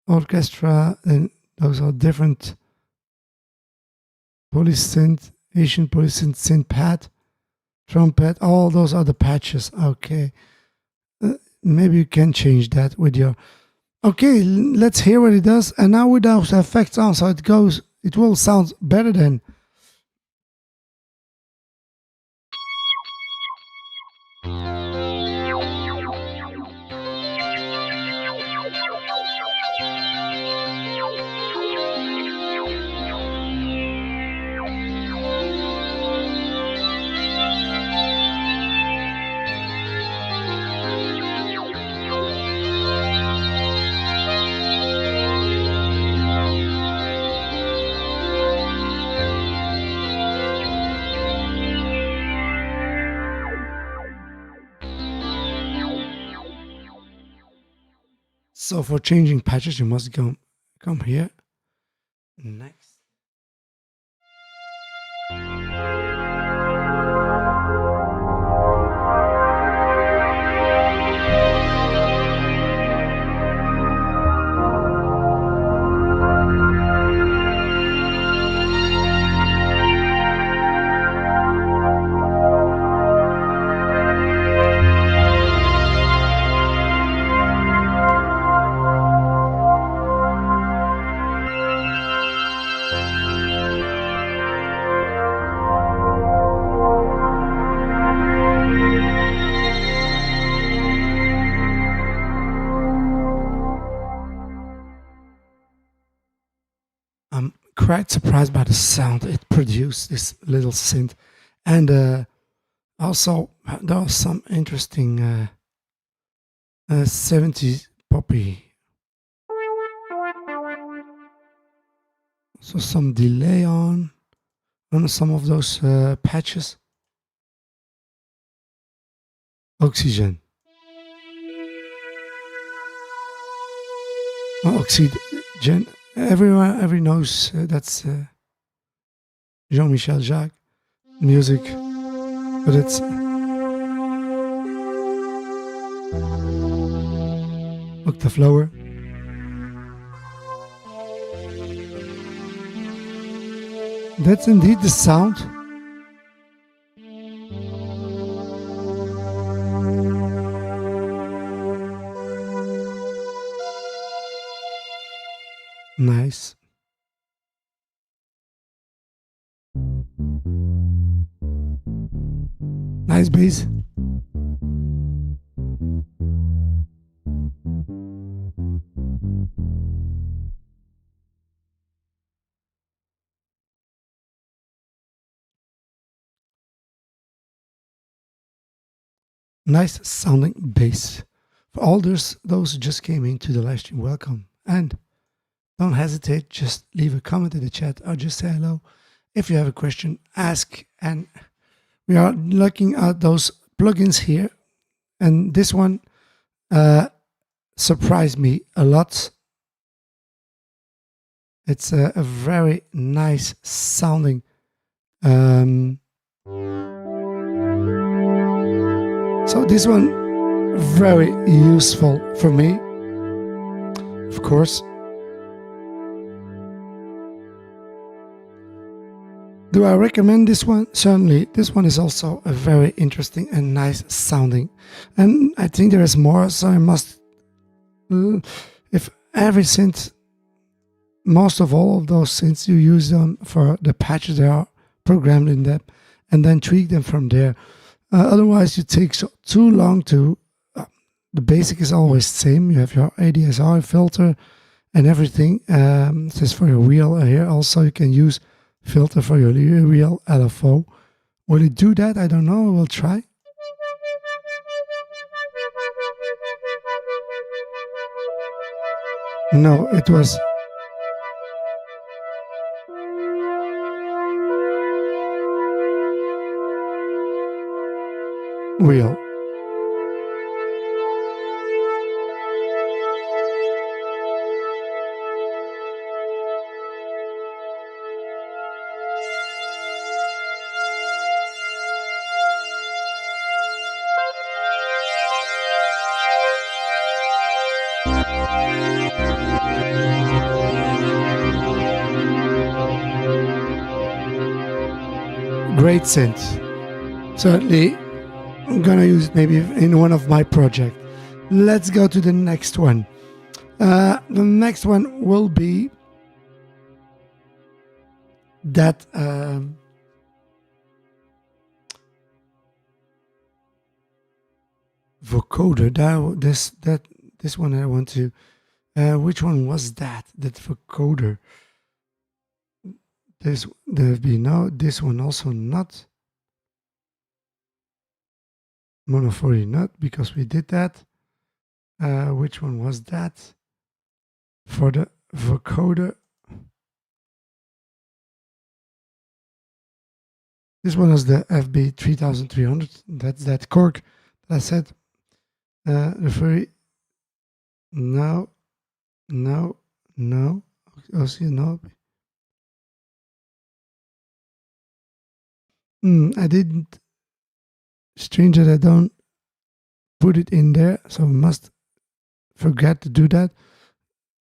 orchestra, and those are different polysynth, Asian polysynth, synth pad, trumpet, all those are the patches. Okay. Maybe you can change that with your... Okay, let's hear what it does. And now with those effects on, so it will sound better then. So for changing patches, you must come here. Next. I'm quite surprised by the sound it produced, this little synth. And also, there was some interesting 70s poppy. So some delay on some of those patches. Oxygen. Oh, oxygen. Everyone knows that's Jean-Michel Jarre music, but it's octave lower. That's indeed the sound. Nice. Nice bass. Nice sounding bass. For all those who just came into the live stream, welcome. And don't hesitate, just leave a comment in the chat or just say hello. If you have a question, ask. And we are looking at those plugins here. And this one surprised me a lot. It's a very nice sounding so this one very useful for me, of course. Do I recommend this one? Certainly. This one is also a very interesting and nice sounding. And I think there is more, so I must... If every synth, most of all of those synths, you use them for the patches they are programmed in them, and then tweak them from there. Otherwise, it takes too long to... the basic is always the same. You have your ADSR filter and everything. This is for your wheel here. Also, you can use filter for your real LFO. Will it do that? I don't know. We'll try. No, it was... wheel. Great synth. Certainly, I'm gonna use it maybe in one of my projects. Let's go to the next one. The next one will be that vocoder. This one I want to. Which one was that? That vocoder. This this one also not. Mofunic not, because we did that. Which one was that? For the vocoder. This one is the FB 3300. That's that cork that I said. The very... No, No, no. Also, no. I didn't. Strange that I don't put it in there, so I must forget to do that.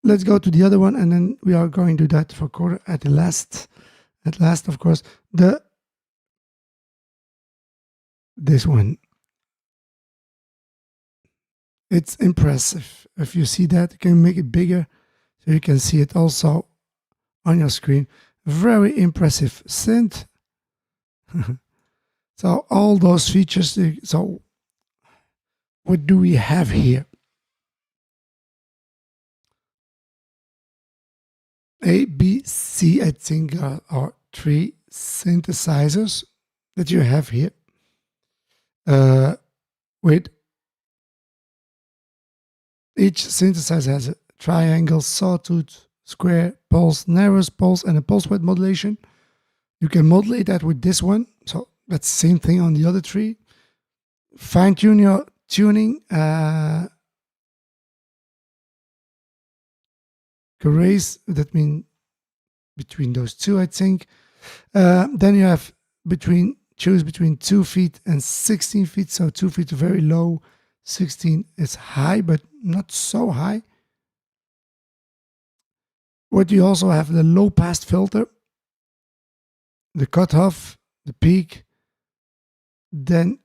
Let's go to the other one, and then we are going to do that for quarter at the last. At last, of course, this one. It's impressive. If you see that, you can make it bigger so you can see it also on your screen. Very impressive synth. So all those features. So what do we have here? A, B, C, I think are three synthesizers that you have here. With each synthesizer has a triangle, sawtooth, square, pulse, narrows pulse, and a pulse width modulation. You can modulate that with this one. So that's the same thing on the other three. Fine tune your tuning. Raise, that means between those two, I think. Then you have choose between 2 feet and 16 feet. So 2 feet very low, 16 is high, but not so high. What you also have the low pass filter, the cutoff, the peak. Then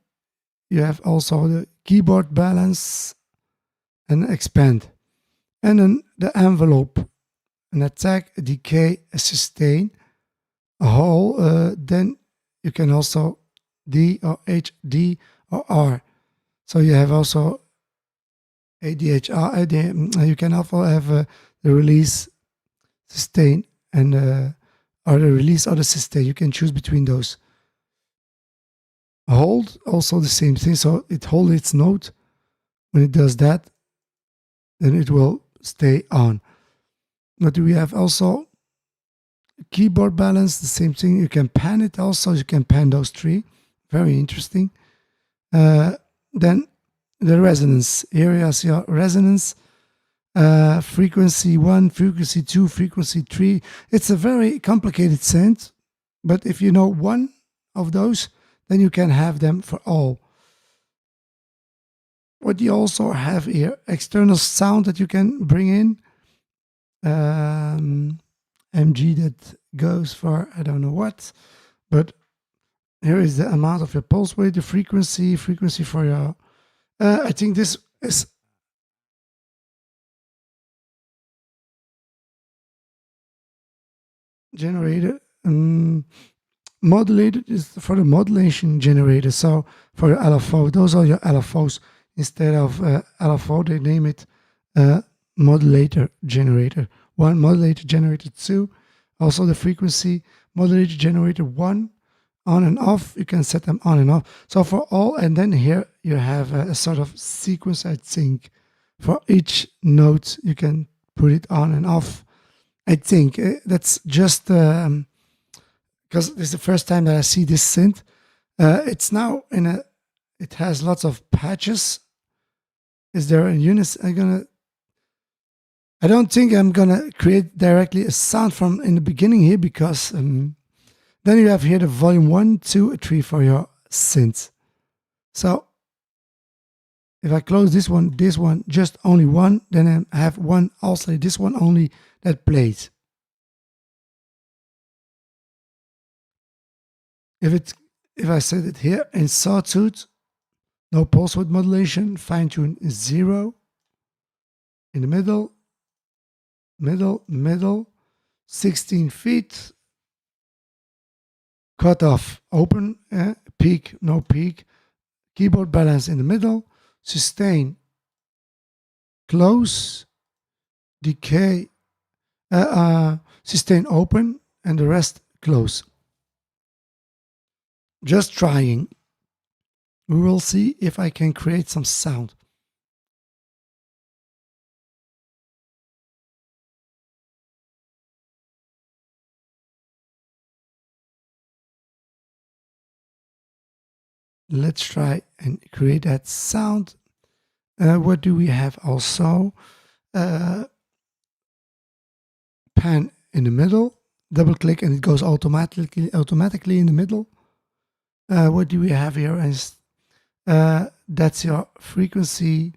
you have also the keyboard balance and expand. And then the envelope, an attack, a decay, a sustain, a hole. Then you can also D or H, D or R. So you have also ADHR. You can also have the release, sustain, and or the release or the sustain. You can choose between those. Hold, also the same thing. So it holds its note. When it does that, then it will stay on. What do we have also? Keyboard balance, the same thing. You can pan it also. You can pan those three. Very interesting. Then the resonance. Here you see your resonance. Frequency 1, frequency 2, frequency 3. It's a very complicated synth, but if you know one of those, then you can have them for all. What you also have here, external sound that you can bring in. MG that goes for I don't know what, but here is the amount of your pulse width, the frequency for your. I think this is generator. Modulated is for the modulation generator. So for your LFO, those are your LFOs. Instead of LFO, they name it modulator generator. 1 modulator generator 2. Also the frequency modulator generator 1 on and off. You can set them on and off. So for all, and then here you have a sort of sequence, I think. For each note, you can put it on and off. I think that's just because this is the first time that I see this synth. It's now it has lots of patches. Is there a unison? I don't think I'm gonna create directly a sound from in the beginning here because then you have here the volume 1, 2, 3 for your synths. So if I close this one, just only one, then I have one also this one only that plays. If I set it here in sawtooth, no pulse width modulation, fine tune is 0. In the middle, 16 feet, cutoff open, peak, no peak, keyboard balance in the middle, sustain, close, decay, sustain open, and the rest close. Just trying. We will see if I can create some sound. Let's try and create that sound. What do we have also? pan in the middle, double click, and it goes automatically in the middle. What do we have here? Is that's your frequency.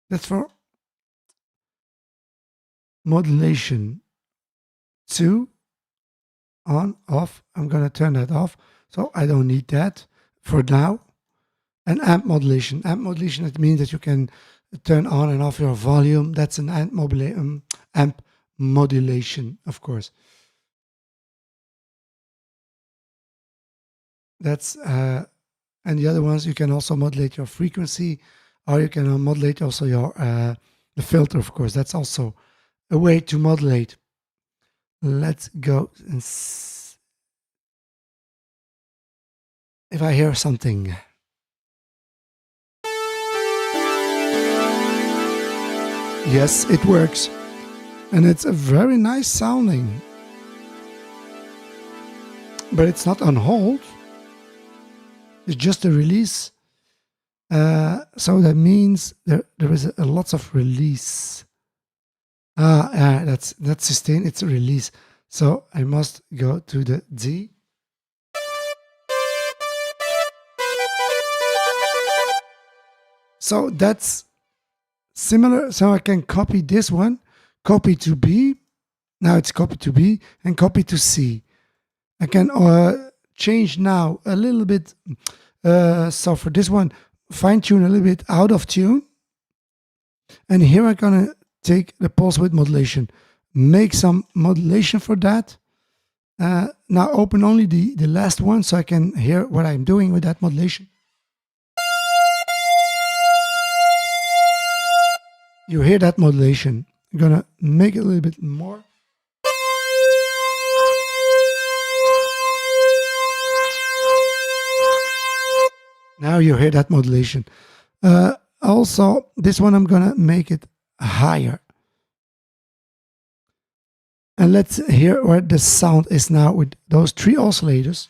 That's for modulation 2, on, off. I'm going to turn that off, so I don't need that for now. And amp modulation. Amp modulation, it means that you can turn on and off your volume. That's an amp modulation, of course. That's and the other ones, you can also modulate your frequency, or you can modulate also your the filter, of course. That's also a way to modulate. Let's go and if I hear something. Yes, it works. And it's a very nice sounding. But it's not on hold. It's just a release. So that means there is a lots of release. That's sustain, it's a release. So I must go to the D. So that's similar. So I can copy this one, copy to B. Now it's copy to B and copy to C. I can change now a little bit. So for this one, fine tune a little bit out of tune. And here I'm gonna take the pulse width modulation, make some modulation for that. Now open only the last one so I can hear what I'm doing with that modulation. You hear that modulation. I'm gonna make it a little bit more. Now you hear that modulation. Also, this one I'm gonna make it higher. And let's hear where the sound is now with those 3 oscillators.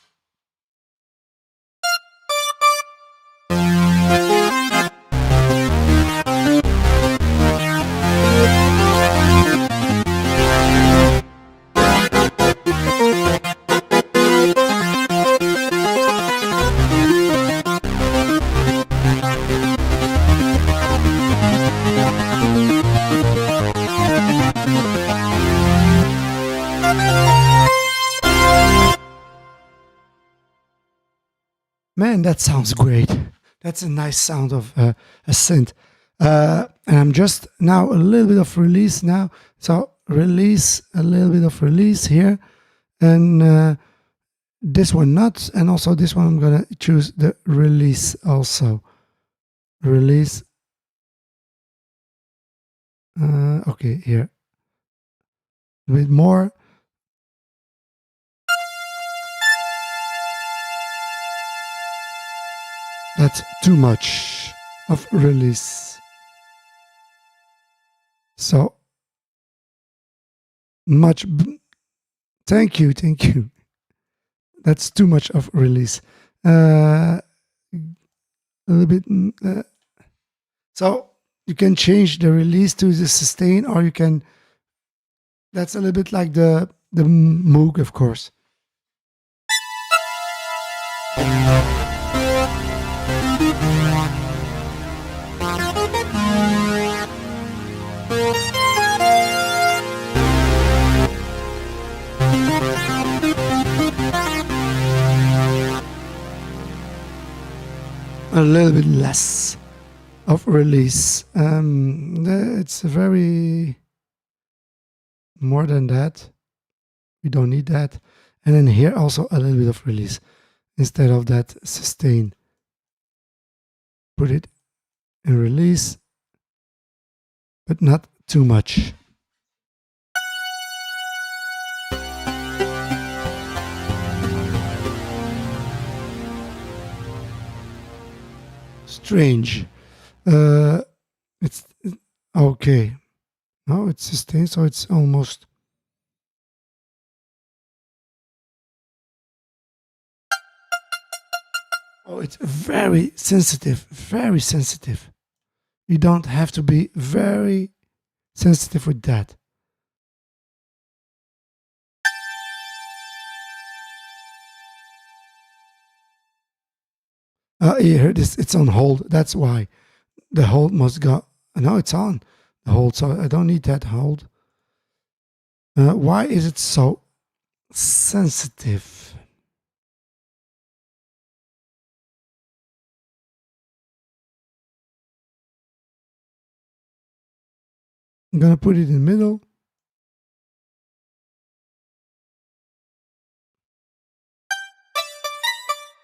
Man, that sounds great. That's a nice sound of a synth. And I'm just now a little bit of release now. So release, a little bit of release here. And this one not. And also this one I'm going to choose the release also. Release. Okay, here. A bit more. That's too much of release. So much. Thank you. That's too much of release. A little bit. So you can change the release to the sustain, or you can. That's a little bit like the Moog, of course. A little bit less of release. It's very more than that. We don't need that. And then here also a little bit of release instead of that sustain. Put it in release, but not too much. Strange. It's okay. No, it's sustained, so it's almost. Oh, it's very sensitive, very sensitive. You don't have to be very sensitive with that. Here it is. It's on hold. That's why the hold must go. No, it's on the hold, so I don't need that hold. Why is it so sensitive? I'm gonna put it in the middle.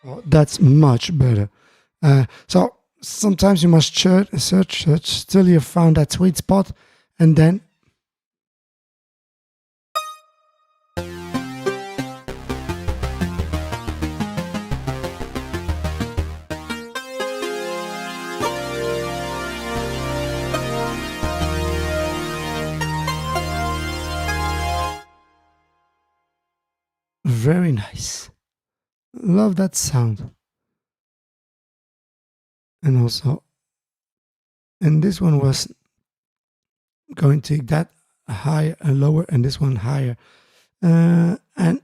Oh, that's much better. So sometimes you must search till you found that sweet spot, and then very nice. Love that sound. And also, and this one was going to take that higher and lower, and this one higher, and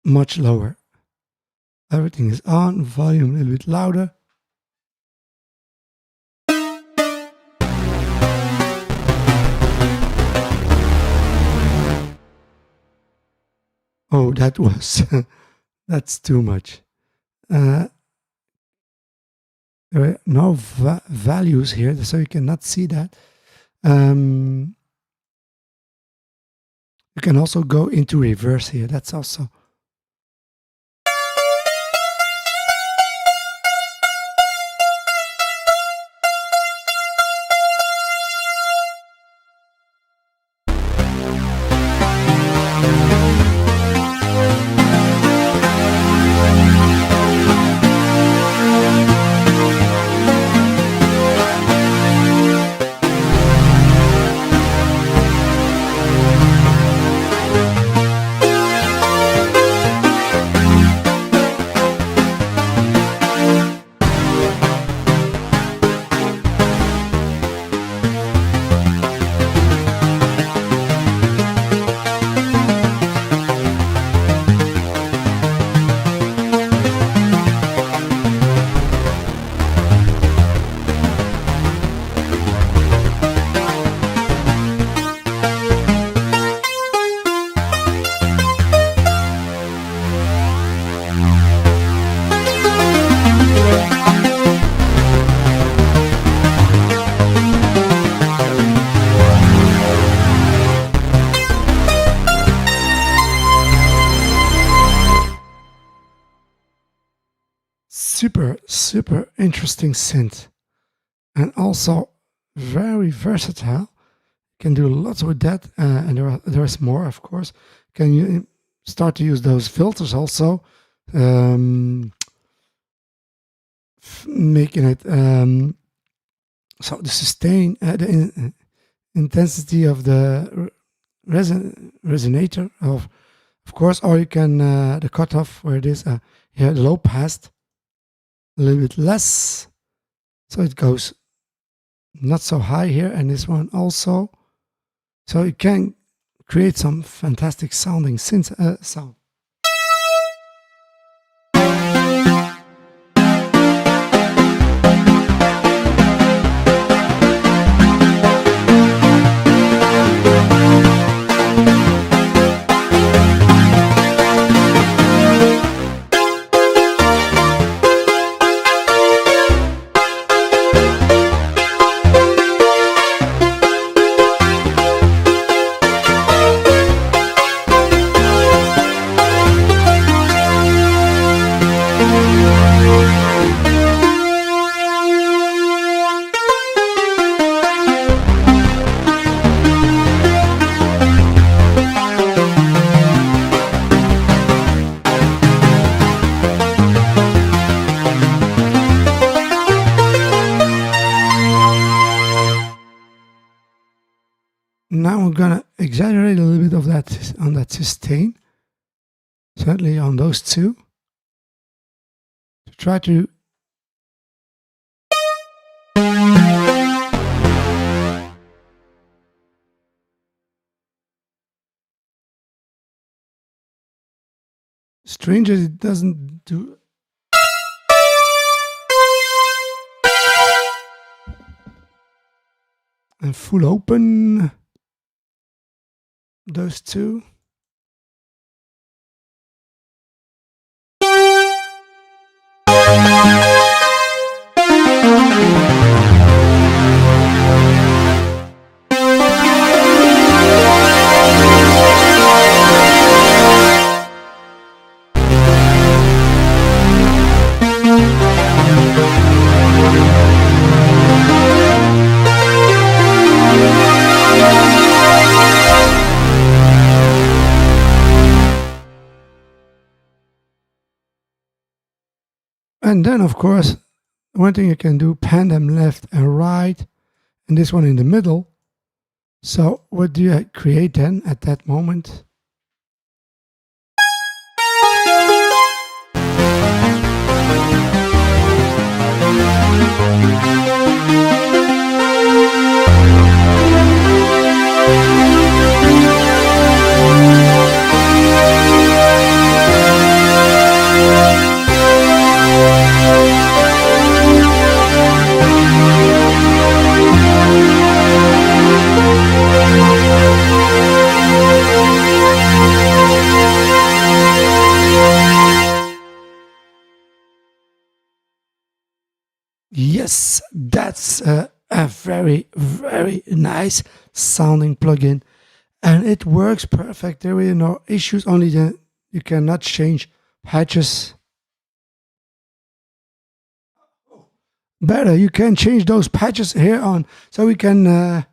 much lower. Everything is on, volume a little bit louder. Oh, that was, that's too much. There are no values here, so you cannot see that. You can also go into reverse here. That's also. Super interesting synth, and also very versatile. Can do lots with that, and there is more, of course. Can you start to use those filters also, making it so the sustain, the intensity of the resonator of course, or you can the cutoff where it is here low passed a little bit less, so it goes not so high here, and this one also, so you can create some fantastic sounding synth sound. Now I'm gonna exaggerate a little bit of that on that sustain, certainly on those two. try to strange as it doesn't do. And full open those two. And then, of course, one thing you can do, pan them left and right, and this one in the middle. So what do you create then at that moment? Yes, that's a very, very nice sounding plugin. And it works perfect. There are no issues, only that you cannot change patches. Better, you can change those patches here on. So we can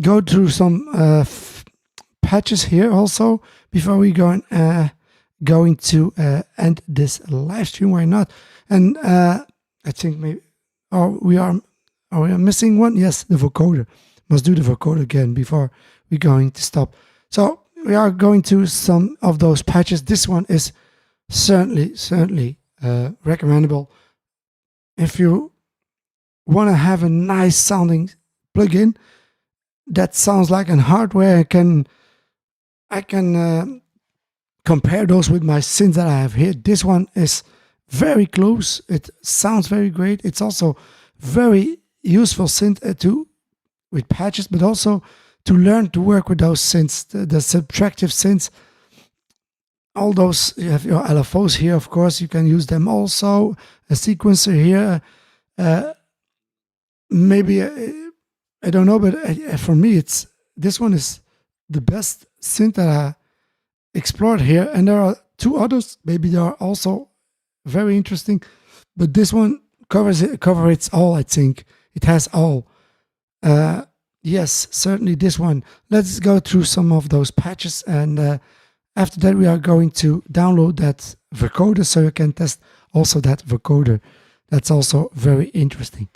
go through some patches here also before we going to end this live stream. Why not? And I think maybe are we missing one? Yes, the vocoder. Must do the vocoder again before we're going to stop. So we are going to some of those patches. This one is certainly recommendable if you want to have a nice sounding plugin that sounds like an hardware. I can compare those with my synths that I have here. This one is very close. It sounds very great. It's also very useful synth with patches, but also to learn to work with those synths, the subtractive synths. All those, you have your LFOs here, of course, you can use them also. A sequencer here, maybe I don't know, but for me, this one is the best synth that I explored here, and there are two others. Maybe they are also very interesting, but this one covers all. I think it has all. Yes, certainly this one. Let's go through some of those patches, and after that we are going to download that vocoder so you can test also that vocoder. That's also very interesting.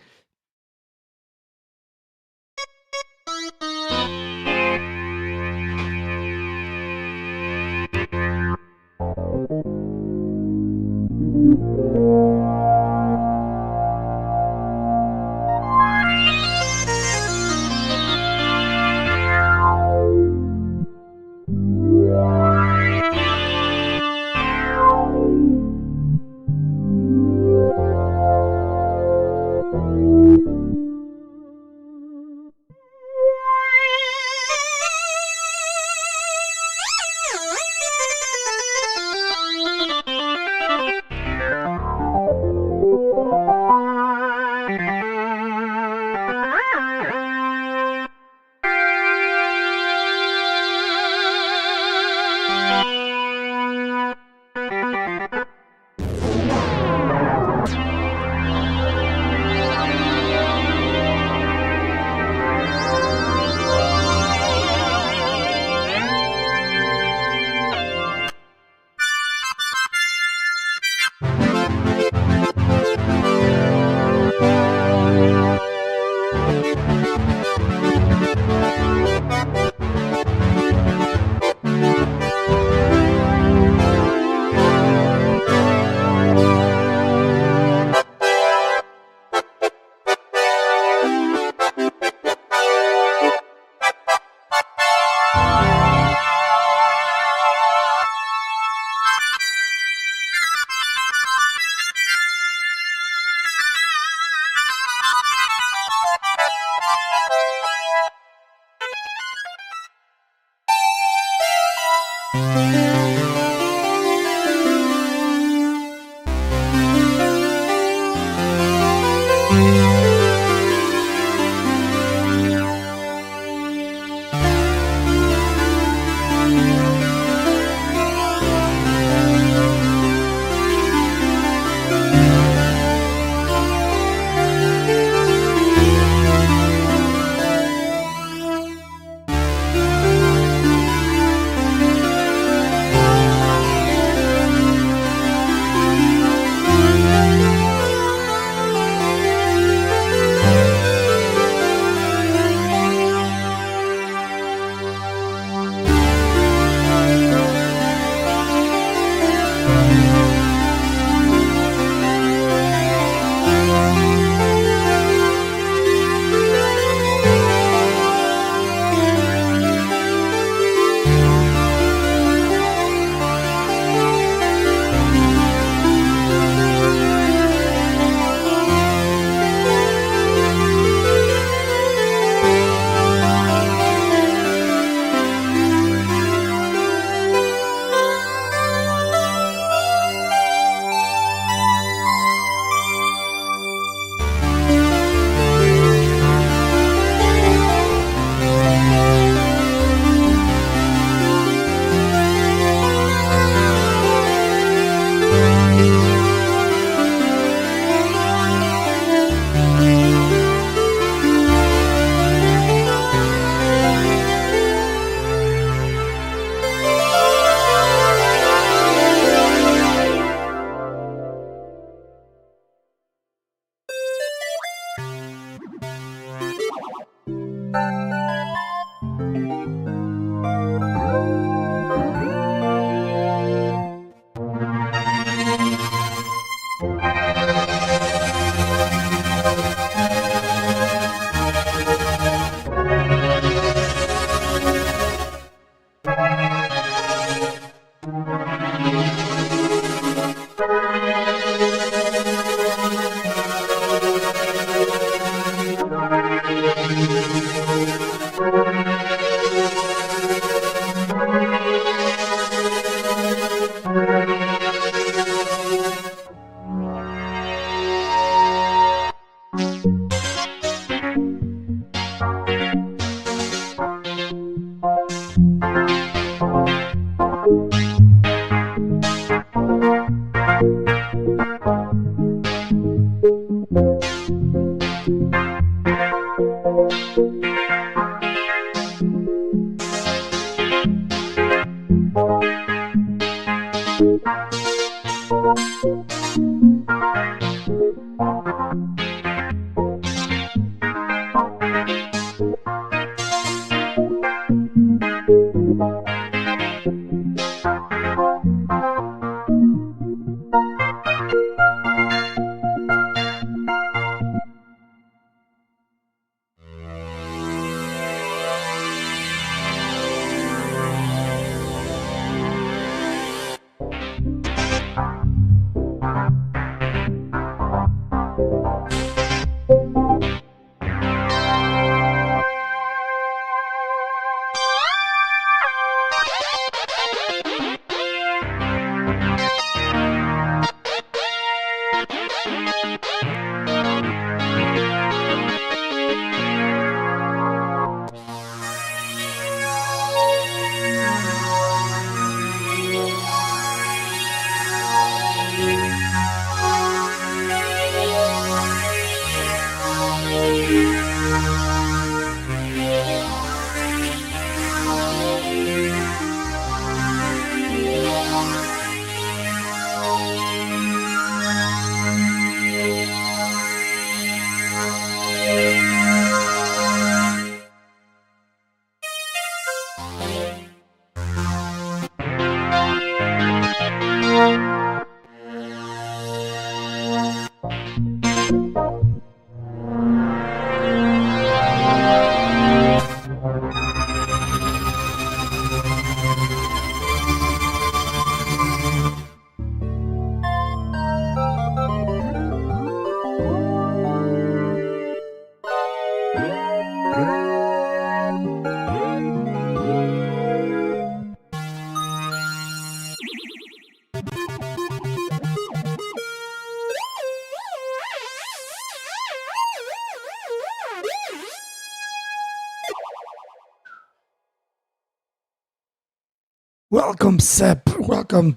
Welcome Sep, welcome,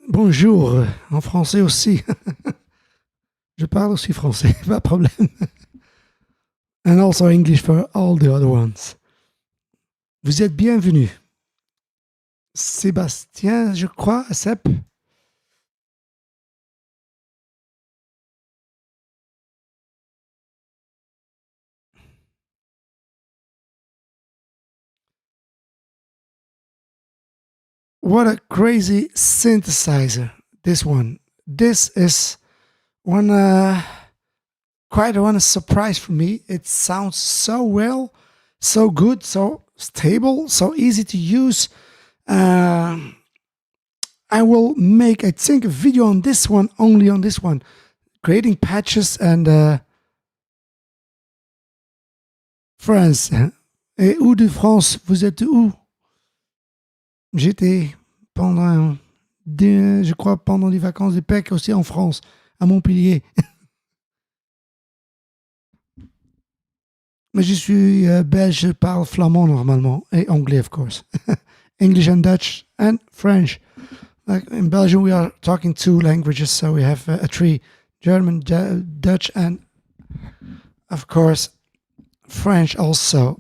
bonjour, en français aussi. Je parle aussi français, pas de problème. And also English for all the other ones. Vous êtes bienvenus. Sébastien, je crois, Sep. What a crazy synthesizer, this one. This is one quite one surprise for me. It sounds so well, so good, so stable, so easy to use. I will make, I think, a video on this one, only on this one, creating patches and France. Et où de France? Vous êtes où? J'étais pendant, je crois, pendant les vacances de Pâques aussi en France, à Montpellier. Mais je suis belge, je parle flamand normalement, et anglais, of course. English and Dutch and French. Like in Belgium, we are talking 2 languages, so we have a 3: German, Dutch, and of course French also.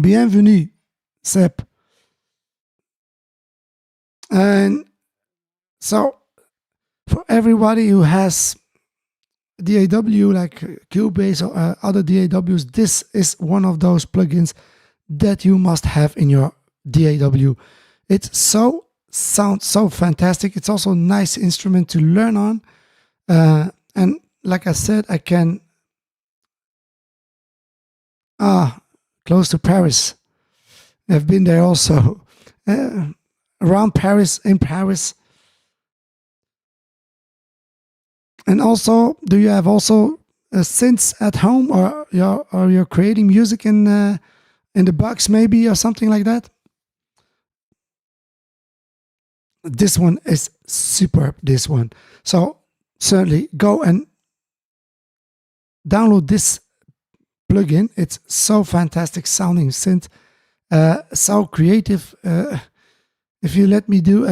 Bienvenue, Sep. And so, for everybody who has DAW like Cubase or other DAWs, this is one of those plugins that you must have in your DAW. It sounds so fantastic. It's also a nice instrument to learn on. And like I said, I can close to Paris. I've been there also. Around Paris, in Paris. And also, do you have also synths at home, or you're creating music in the box maybe, or something like that? This one is superb, this one. So certainly go and download this plugin. It's so fantastic sounding synth, so creative. If you let me do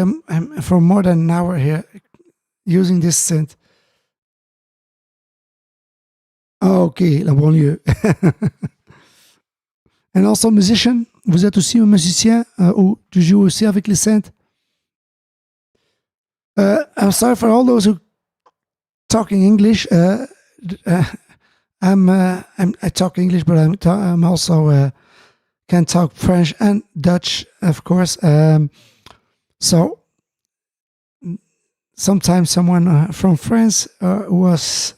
for more than an hour here using this synth. Ok, la banlieue. And also musician. Vous êtes aussi un musicien ou tu joues aussi avec les synths? I'm sorry for all those who talking English. I talk English, but I'm also can talk French and Dutch, of course. So sometimes someone from France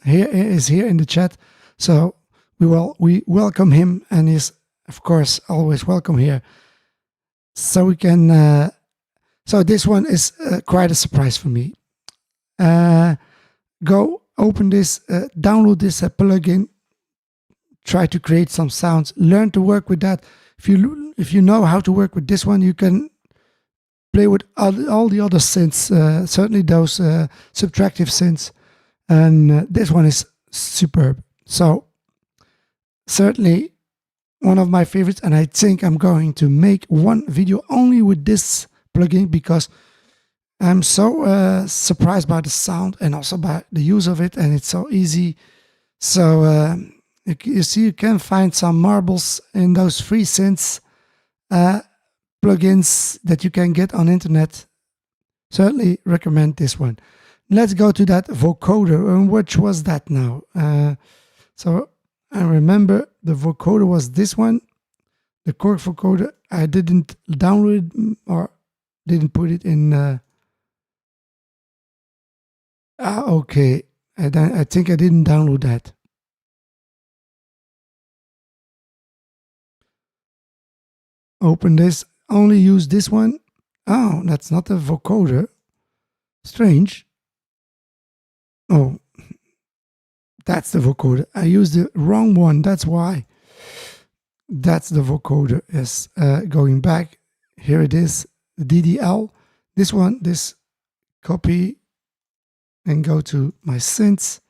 is here in the chat. So we welcome him, and he's of course always welcome here. So we can. So this one is quite a surprise for me. Go open this, download this plugin, try to create some sounds, learn to work with that. If you know how to work with this one, you can play with all the other synths, certainly those subtractive synths. And this one is superb. So certainly one of my favorites, and I think I'm going to make one video only with this plugin because I'm so surprised by the sound and also by the use of it, and it's so easy. So you see, you can find some marbles in those free synths plugins that you can get on internet. Certainly recommend this one. Let's go to that vocoder. And which was that now? So I remember the vocoder was this one, the Korg vocoder. I didn't download it or didn't put it in. Okay. I think I didn't download that. Open this. Only use this one. Oh, that's not a vocoder. Strange. Oh, that's the vocoder. I used the wrong one. That's why. That's the vocoder. Yes. Going back. Here it is. The DDL. This one. This copy. And go to my synths.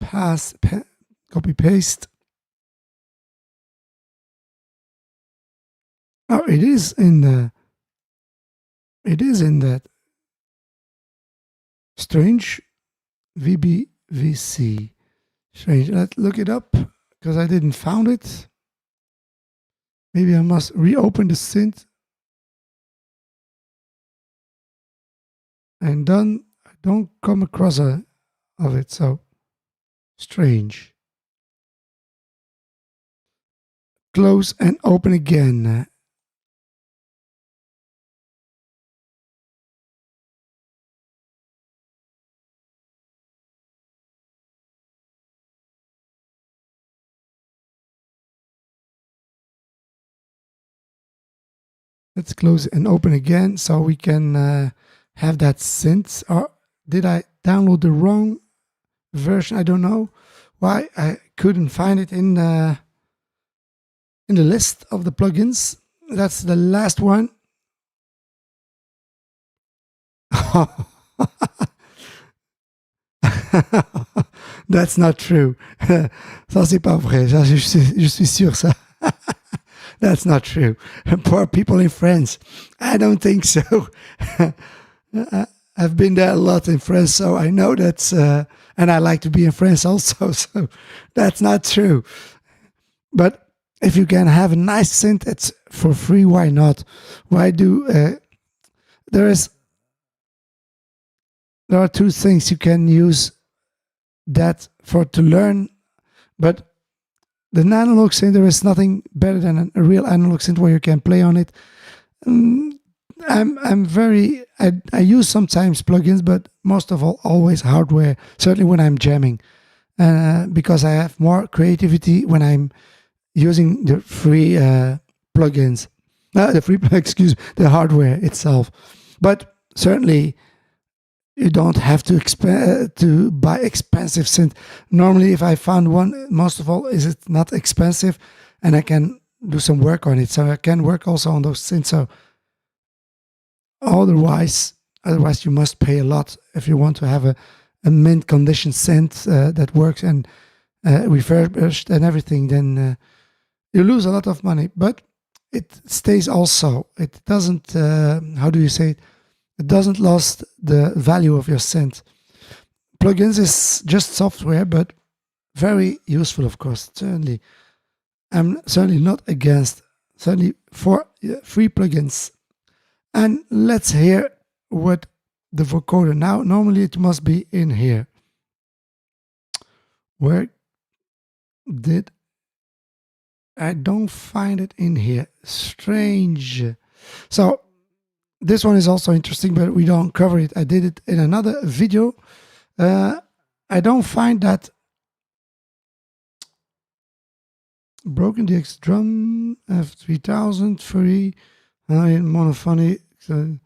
copy paste. Oh, it is in that strange VBVC. Strange. Let's look it up because I didn't found it. Maybe I must reopen the synth. And then I don't come across of it. So strange. Close and open again. Let's close and open again so we can have that synth. Or did I download the wrong version? I don't know why I couldn't find it in the list of the plugins. That's the last one. That's not true. Ça, c'est pas vrai. Ça, je suis sûr, ça. That's not true. Poor people in France. I don't think so. I've been there a lot in France, so I know that's, and I like to be in France also, so that's not true. But if you can have a nice synth, it's for free, why not? Why do, there are two things you can use that for to learn, but the analog synth, there is nothing better than a real analog synth where you can play on it. I use sometimes plugins, but most of all, always hardware, certainly when I'm jamming, because I have more creativity when I'm using the free plugins, the hardware itself. But certainly, you don't have to buy expensive synth. Normally, if I found one, most of all, is it not expensive, and I can do some work on it. So I can work also on those synths. So otherwise, you must pay a lot if you want to have a mint condition synth that works and refurbished and everything. Then you lose a lot of money, but it stays also. It doesn't. How do you say it? It doesn't lose the value of your synth. Plugins is just software, but very useful, of course. Certainly, I'm certainly not against. Certainly for free plugins. And let's hear what the vocoder now. Normally, it must be in here. Where did I don't find it in here? Strange. So this one is also interesting, but we don't cover it. I did it in another video. I don't find that Broken DX drum F3000 free in Mofunic. So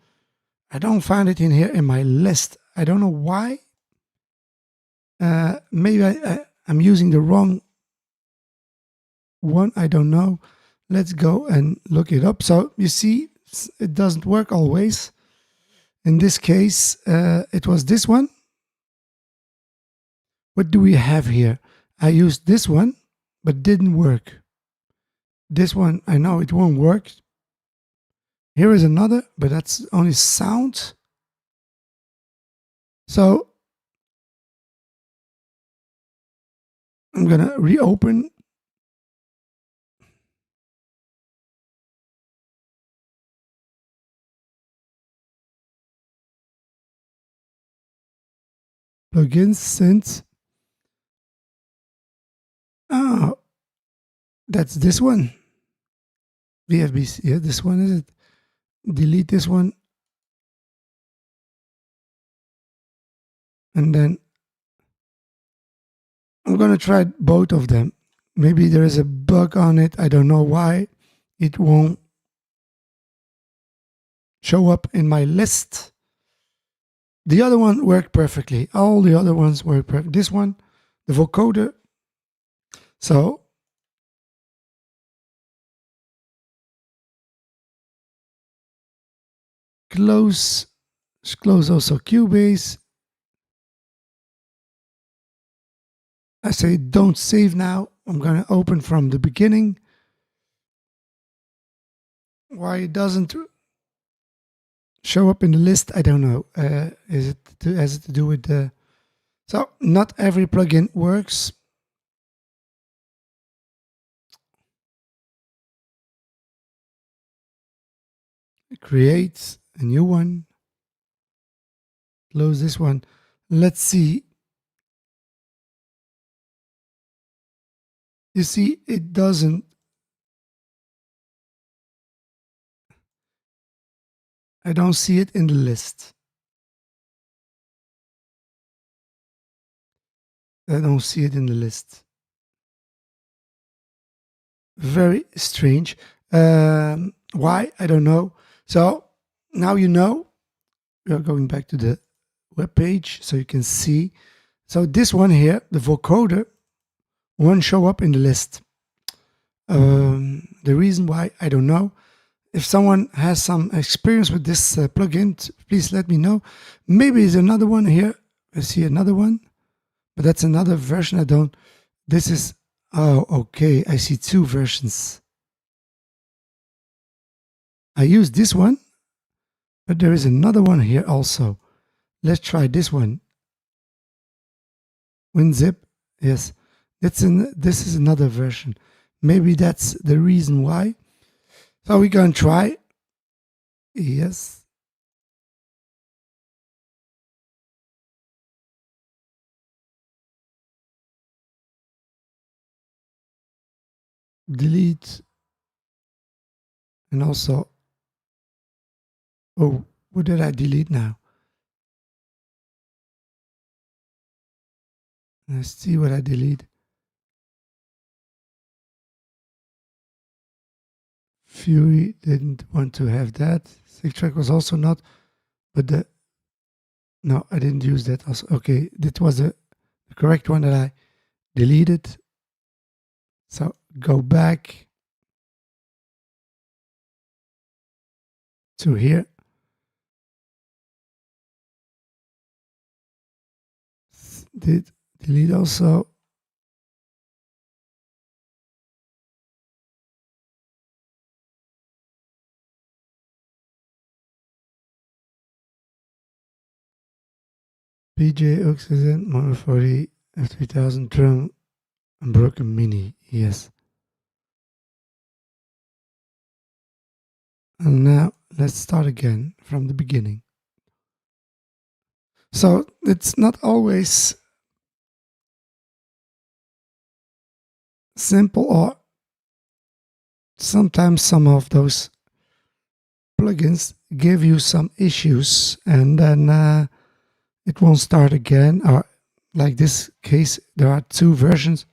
I don't find it in here in my list. I don't know why. Maybe I'm using the wrong one. I don't know. Let's go and look it up. So you see, it doesn't work always. In this case, it was this one. What do we have here? I used this one, but didn't work. This one, I know it won't work. Here is another, but that's only sound. So I'm gonna reopen. Plugins, synth. Oh, that's this one. VFBC. Yeah, this one is it. Delete this one. And then I'm going to try both of them. Maybe there is a bug on it. I don't know why it won't show up in my list. The other one worked perfectly. All the other ones work perfect. This one, the vocoder. So close also Cubase. I say don't save now. I'm going to open from the beginning. Why it doesn't show up in the list, I don't know. Has it to do with the... So not every plugin works. Create a new one. Close this one. Let's see. You see, it doesn't. I don't see it in the list. I don't see it in the list. Very strange. Why? I don't know. So now you know. We are going back to the web page so you can see. So this one here, the vocoder, won't show up in the list. The reason why, I don't know. If someone has some experience with this plugin, please let me know. Maybe there's another one here. I see another one, but that's another version. I don't. This is, oh, okay. I see two versions. I use this one, but there is another one here also. Let's try this one. WinZip. Yes, this is another version. Maybe that's the reason why. So we're going to try. Yes. Delete. And also, oh, what did I delete now? Let's see what I delete. Fury didn't want to have that. Stick track was also not, but no, I didn't use that also. Okay, that was the correct one that I deleted. So go back to here. Did delete also. PJ Oxygen, Mono 40, F3000 drum, and Broken Mini. Yes. And now let's start again from the beginning. So it's not always simple, or sometimes some of those plugins give you some issues and then it won't start again. Or like this case, there are two versions.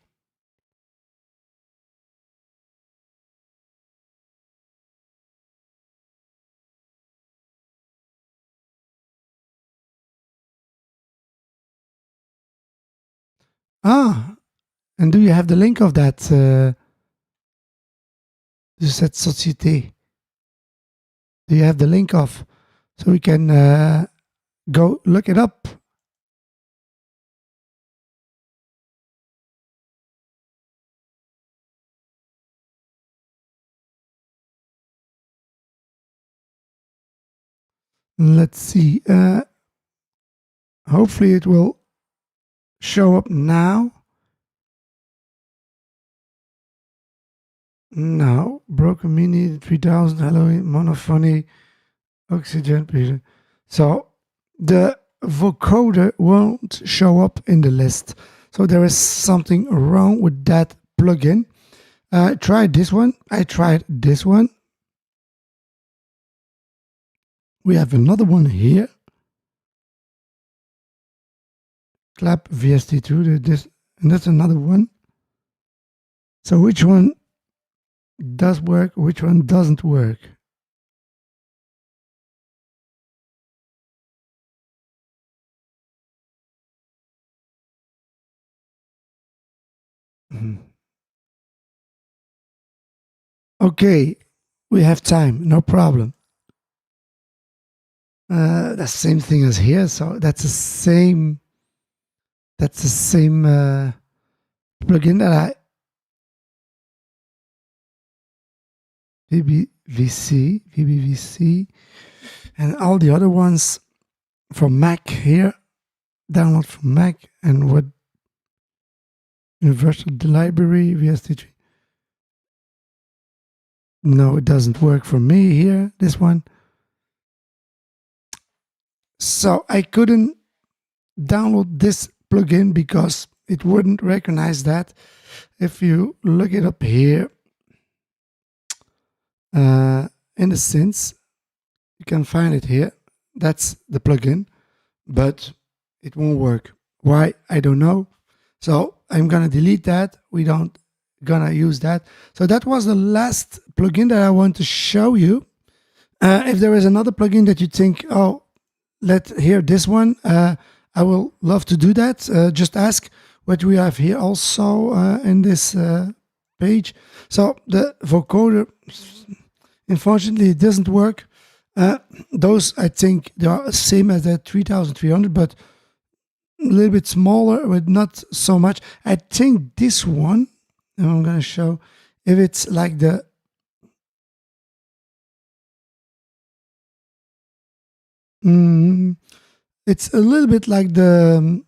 And do you have the link of that? De cette société. Do you have the link of? So we can go look it up. Let's see. Hopefully it will show up now. No, Broken Mini 3000, Halloween, Mofunic, Oxygen. So the vocoder won't show up in the list. So there is something wrong with that plugin. I tried this one. I tried this one. We have another one here. Clap VST2. This, and that's another one. So which one does work? Which one doesn't work? Okay, we have time, no problem. The same thing as here, so that's the same. That's the same plugin that I VBVC, and all the other ones from Mac here, download from Mac, and what Universal Library VST3. No, it doesn't work for me here, this one. So I couldn't download this plugin because it wouldn't recognize that. If you look it up here in the synths, you can find it here. That's the plugin, but it won't work. Why? I don't know. So I'm gonna delete that. We don't gonna use that. So that was the last plugin that I want to show you. If there is another plugin that you think, oh, let's hear this one, I will love to do that. Just ask what we have here also in this page. So the vocoder, unfortunately, it doesn't work. Those, I think, they are the same as the 3300, but a little bit smaller, but not so much. I think this one, and I'm going to show if it's like the it's a little bit like the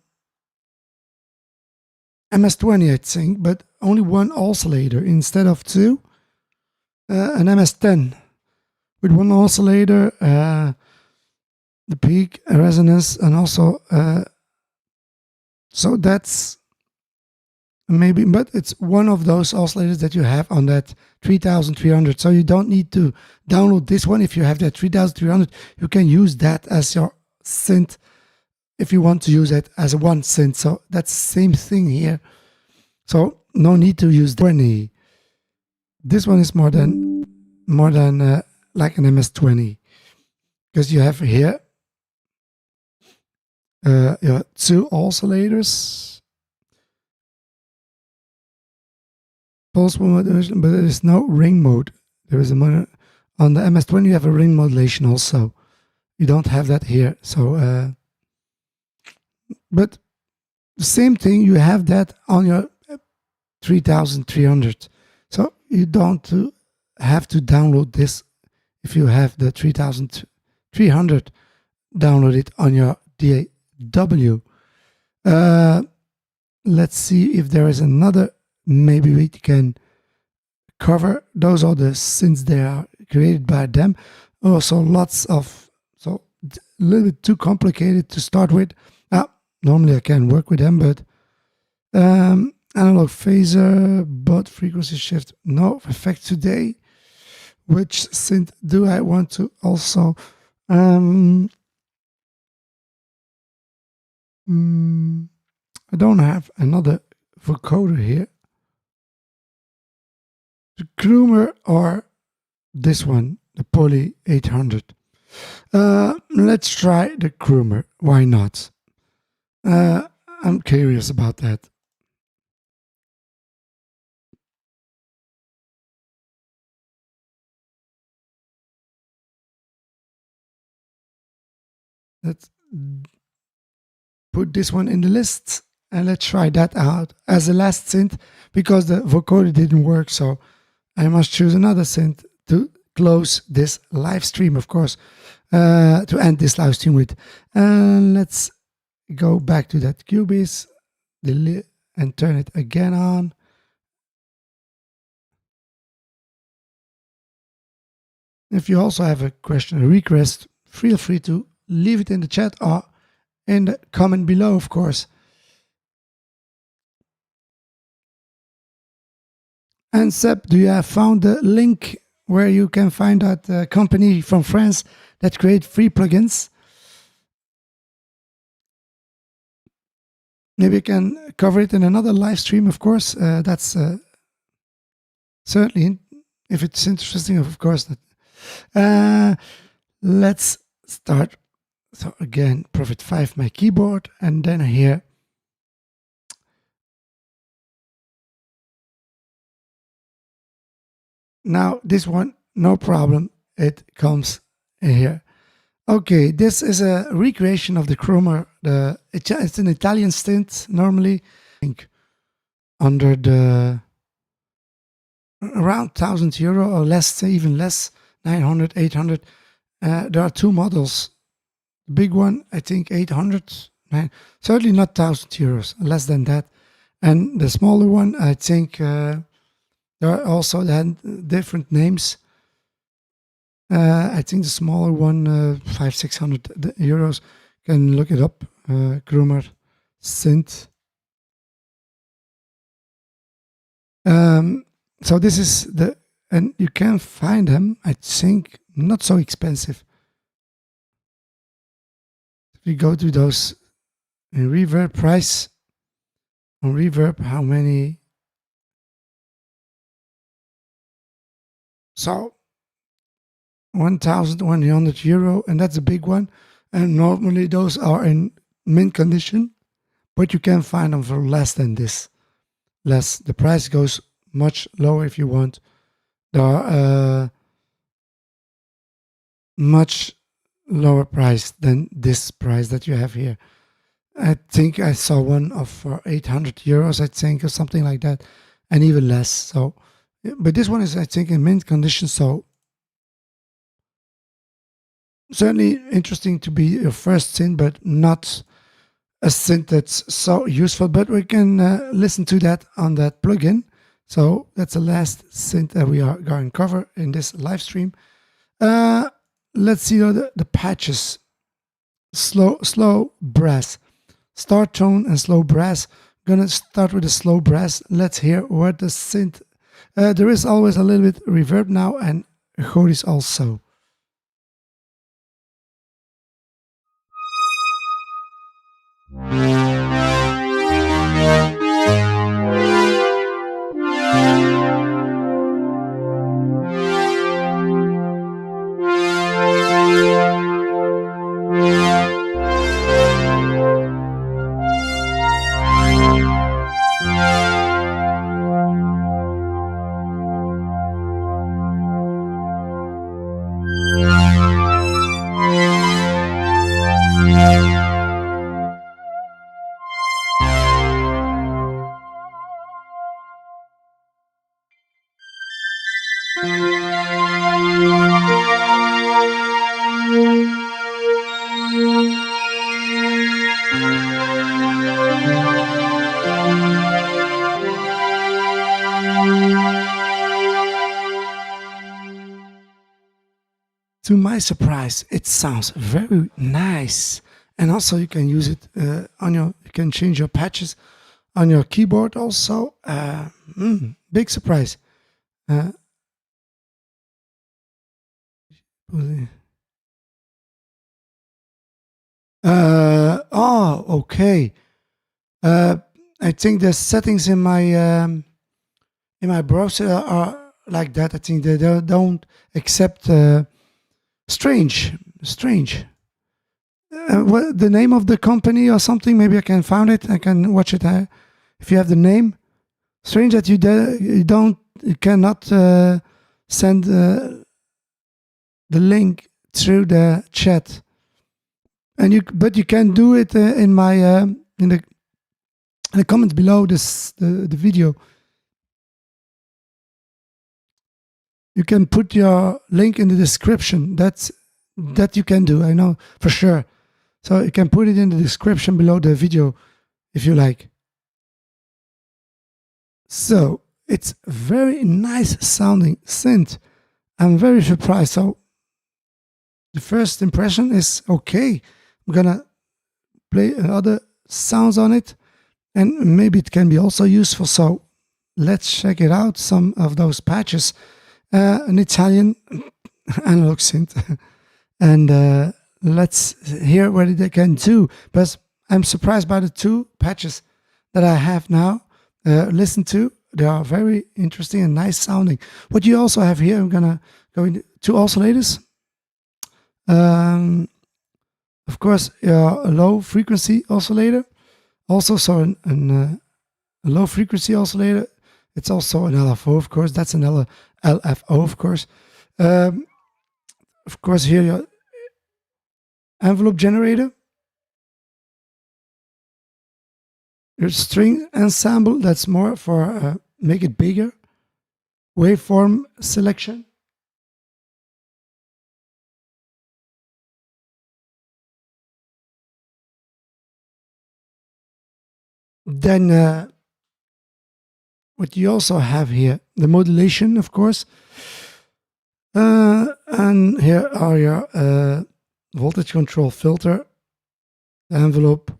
MS-20, I think, but only one oscillator instead of two. An MS-10 with one oscillator, the peak, a resonance, and also so that's maybe, but it's one of those oscillators that you have on that 3300. So you don't need to download this one. If you have that 3300, you can use that as your synth if you want to use it as one synth. So that's the same thing here. So no need to use 20. This one is more than like an MS-20, because you have here two oscillators, pulse modulation, but there is no ring mode. There is a on the MS-20 you have a ring modulation also. You don't have that here. So but the same thing, you have that on your 3300. So you don't have to download this. If you have the 3300, download it on your DAW. Let's see if there is another. Maybe we can cover. Those are the synths they are created by them. Also lots of, so a little bit too complicated to start with. Normally I can work with them, but analog phaser, but frequency shift, no effect today. Which synth do I want to also? I don't have another vocoder here. The Kroomer or this one, the Poly 800. Let's try the Kroomer. Why not? I'm curious about that. Let's put this one in the list and let's try that out as a last synth, because the vocoder didn't work. So I must choose another synth to close this live stream, of course, to end this live stream with. Let's go back to that Cubase and turn it again on. If you also have a question or request, feel free to leave it in the chat or in the comment below, of course. And Seb, do you have found the link where you can find that company from France that create free plugins? Maybe you can cover it in another live stream, of course. That's certainly, if it's interesting, of course. Let's start. So again, Prophet 5, my keyboard, and then here. Now this one, no problem. It comes here. Okay, this is a recreation of the Kroomer. It's an Italian synth normally. under the around €1,000 or less, even less, 900, 800. There are two models. The big one, I think 800, certainly not €1,000, less than that. And the smaller one, I think there are also different names. I think the smaller one, 500-600 euros. Can look it up. Groomer Synth. So this is and you can find them, I think, not so expensive. If we go to those in reverb price, on reverb, how many? So €1,100, and that's a big one. And normally those are in mint condition, but you can find them for less than this. Less. The price goes much lower if you want. There are much lower price than this price that you have here. I think I saw one for €800, I think, or something like that, and even less. So, but this one is, I think, in mint condition. So certainly interesting to be your first synth, but not a synth that's so useful. But we can listen to that on that plugin. So that's the last synth that we are going to cover in this live stream. Let's see the patches. Slow brass. Start tone and slow brass. Gonna start with the slow brass. Let's hear what the synth. There is always a little bit reverb now, and choris also. To my surprise, it sounds very nice, and also you can use it on your. You can change your patches on your keyboard also. Big surprise. Oh, okay. I think the settings in my browser are like that. I think they don't accept. Strange. What the name of the company or something? Maybe I can find it. I can watch it. If you have the name, strange that you cannot send the link through the chat, but you can do it in my in the comments below the video. You can put your link in the description. That you can do, I know for sure. So you can put it in the description below the video if you like. So it's very nice sounding synth. I'm very surprised. So the first impression is okay. I'm gonna play other sounds on it, and maybe it can be also useful. So let's check it out. Some of those patches. An Italian analog synth, and let's hear what they can do. But I'm surprised by the two patches that I have now listened to. They are very interesting and nice sounding. What you also have here, I'm gonna go into two oscillators. Of course, a low frequency oscillator. Also, so a low frequency oscillator. It's also an LFO, of course. That's an LFO, of course. Of course, here your envelope generator. Your string ensemble, that's more for make it bigger. Waveform selection. Then what you also have here, the modulation, of course. And here are your voltage control filter, the envelope,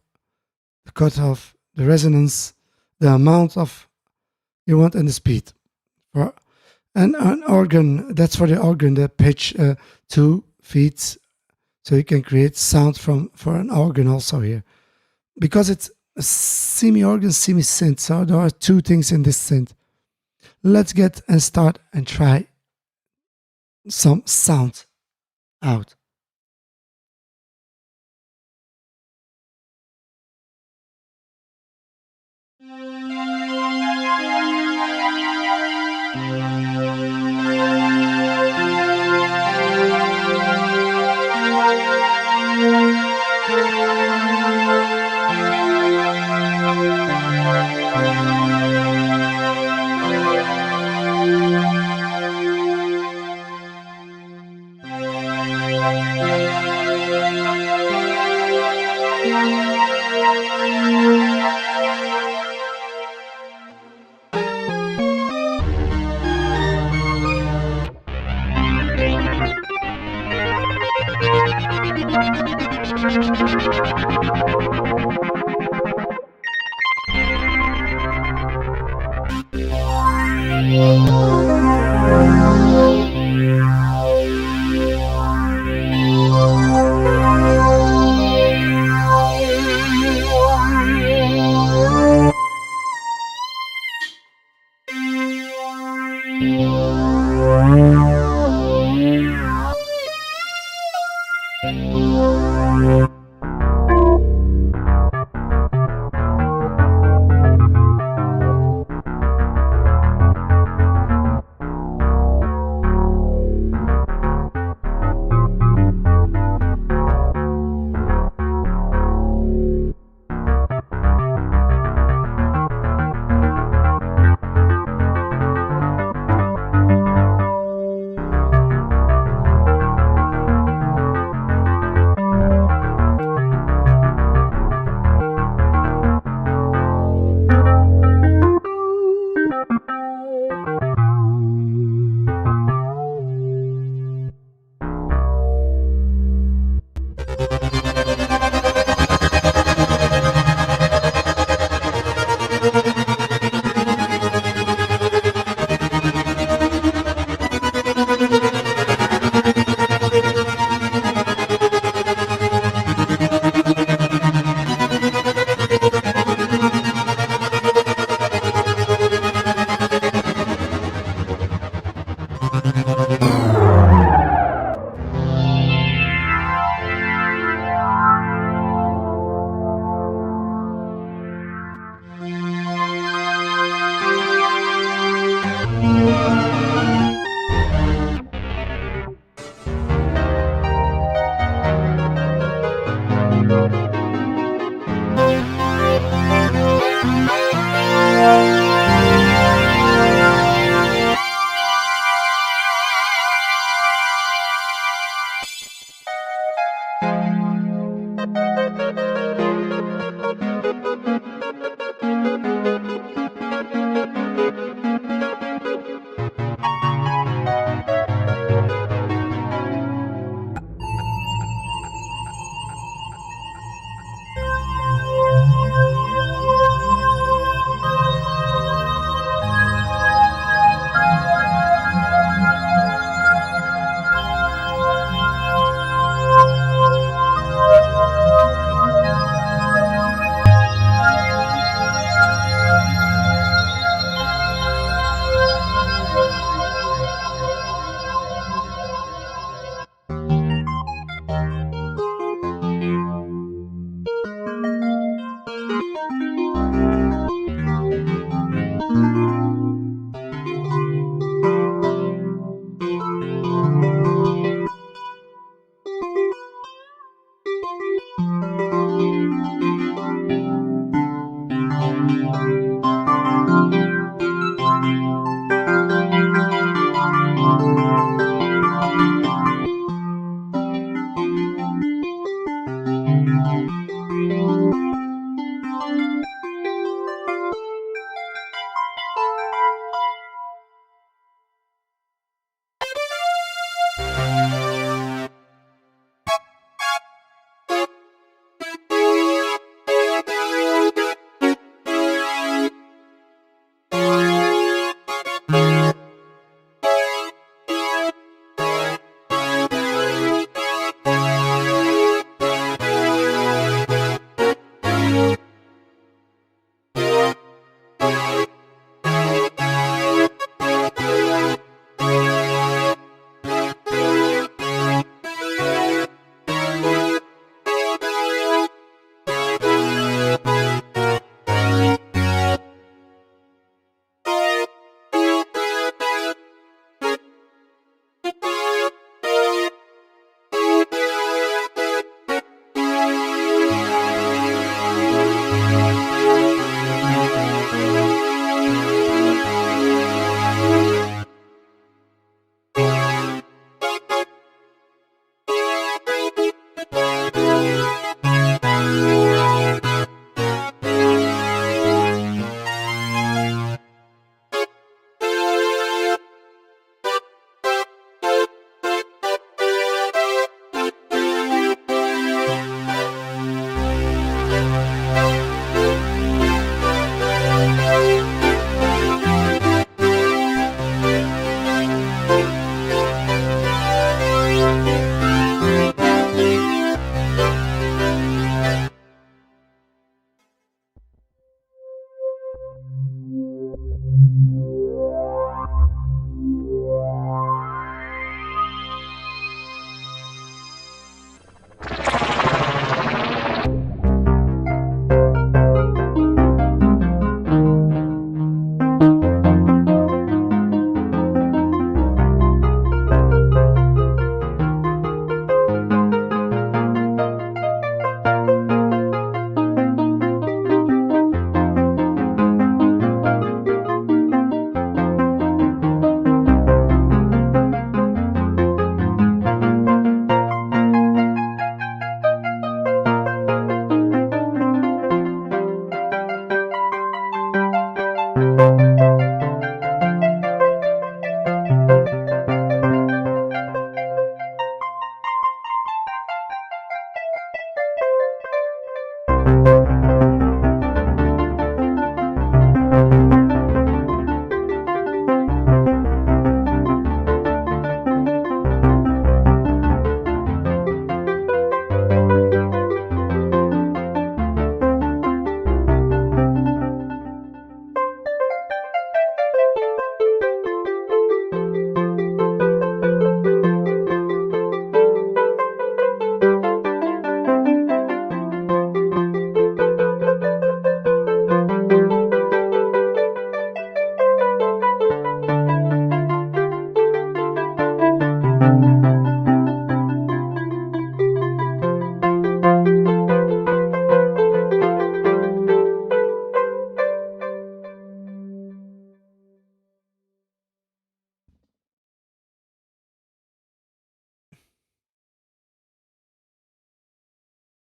the cutoff, the resonance, the amount of you want, and the speed. And an organ, that's for the organ, the pitch 2 feet, so you can create sound for an organ also here. Because it's a semi-organ, semi-synth, so there are two things in this synth. Let's get and start and try some sound out.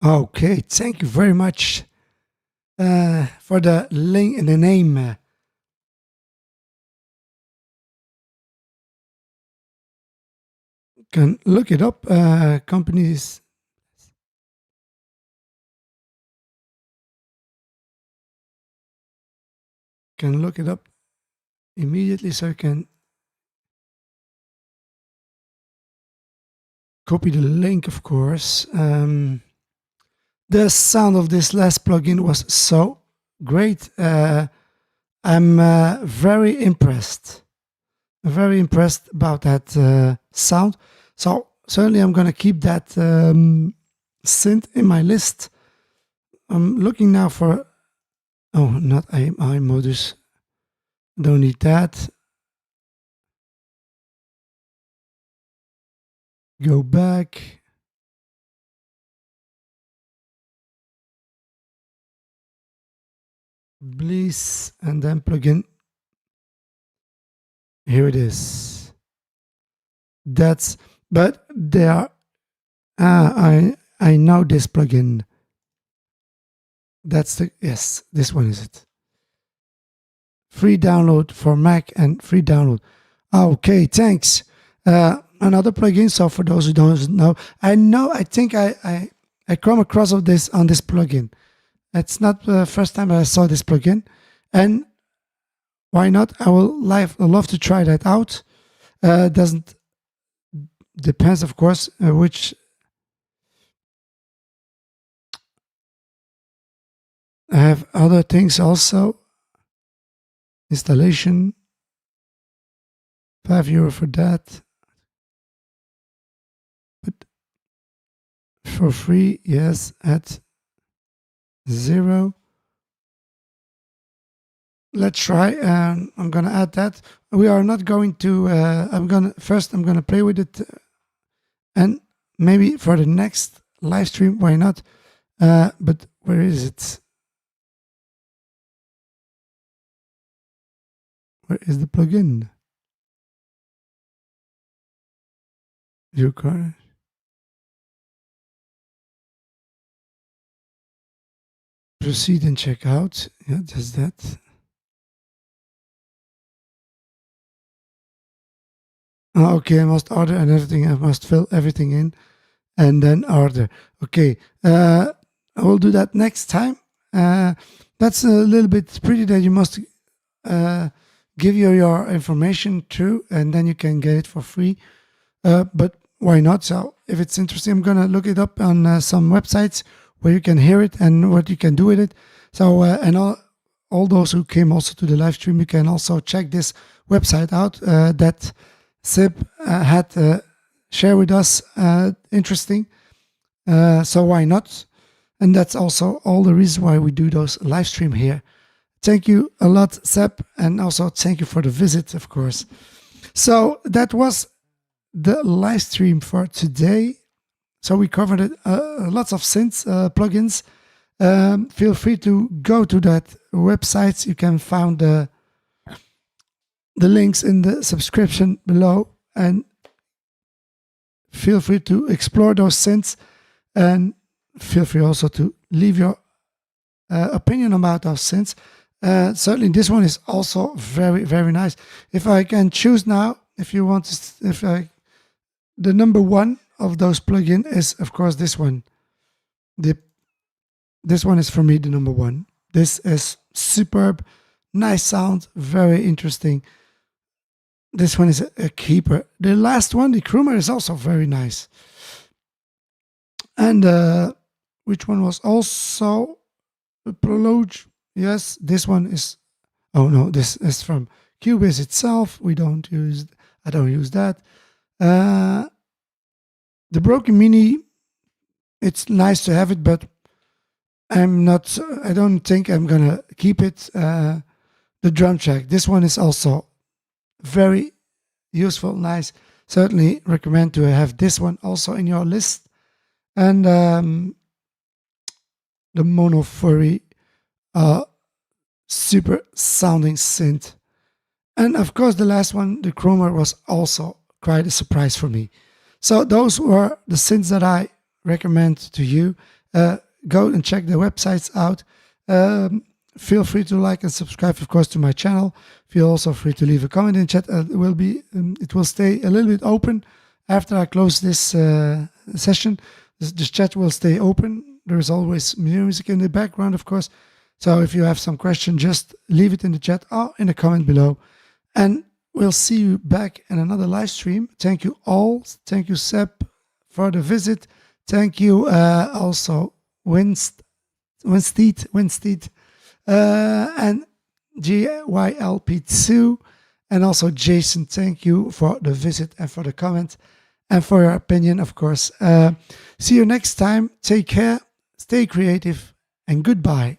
Okay, thank you very much for the link and the name. Can look it up. Companies can look it up immediately, so you can copy the link, of course. The sound of this last plugin was so great. I'm very impressed. Very impressed about that sound. So certainly I'm going to keep that synth in my list. I'm looking now for, oh, not AI modus. Don't need that. Go back. Please, and then plugin. Here it is. That's, but there are, I know this plugin. That's the, yes, this one is it. Free download for Mac and free download. Okay, thanks. Another plugin. So for those who don't know, I think I come across of this on this plugin. It's not the first time I saw this plugin, and why not? I will love to try that out. Doesn't depends, of course, which I have other things also. Installation, €5 for that, but for free, yes, at 0. Let's try. I'm gonna add that. We are not going to. I'm gonna play with it, and maybe for the next live stream, why not? But where is it? Where is the plugin? View card. Proceed and check out. Yeah, just that. Okay, I must order and everything. I must fill everything in and then order. Okay, I will do that next time. That's a little bit pretty that you must give your information to, and then you can get it for free. But why not? So if it's interesting, I'm gonna look it up on some websites where you can hear it and what you can do with it. So and all those who came also to the live stream, you can also check this website out that Sib had shared with us. Interesting. So why not? And that's also all the reason why we do those live stream here. Thank you a lot, Seb, and also thank you for the visit, of course. So that was the live stream for today. So we covered it, lots of synths, plugins. Feel free to go to that website. You can find the links in the subscription below, and feel free to explore those synths, and feel free also to leave your opinion about those synths. Certainly this one is also very, very nice. If I can choose now, if you want to, the number one of those plugins is, of course, this one. This one is for me the number one. This is superb, nice sound, very interesting. This one is a keeper. The last one, the Krummer, is also very nice. And which one was also a Prologue? Yes, this one is. Oh no, this is from Cubase itself. I don't use that. The Broken Mini, it's nice to have it, but I don't think I'm gonna keep it. The drum track, this one is also very useful, nice. Certainly recommend to have this one also in your list. And the Mofunic, super sounding synth. And of course, the last one, the Krummer, was also quite a surprise for me. So those were the synths that I recommend to you. Go and check the websites out. Feel free to like and subscribe, of course, to my channel. Feel also free to leave a comment in chat. It will stay a little bit open after I close this session. This chat will stay open. There is always music in the background, of course. So if you have some question, just leave it in the chat or in the comment below. And we'll see you back in another live stream. Thank you all. Thank you, Seb, for the visit. Thank you also, Winstead, and GYLP2, and also Jason. Thank you for the visit and for the comment and for your opinion, of course. See you next time. Take care, stay creative, and goodbye.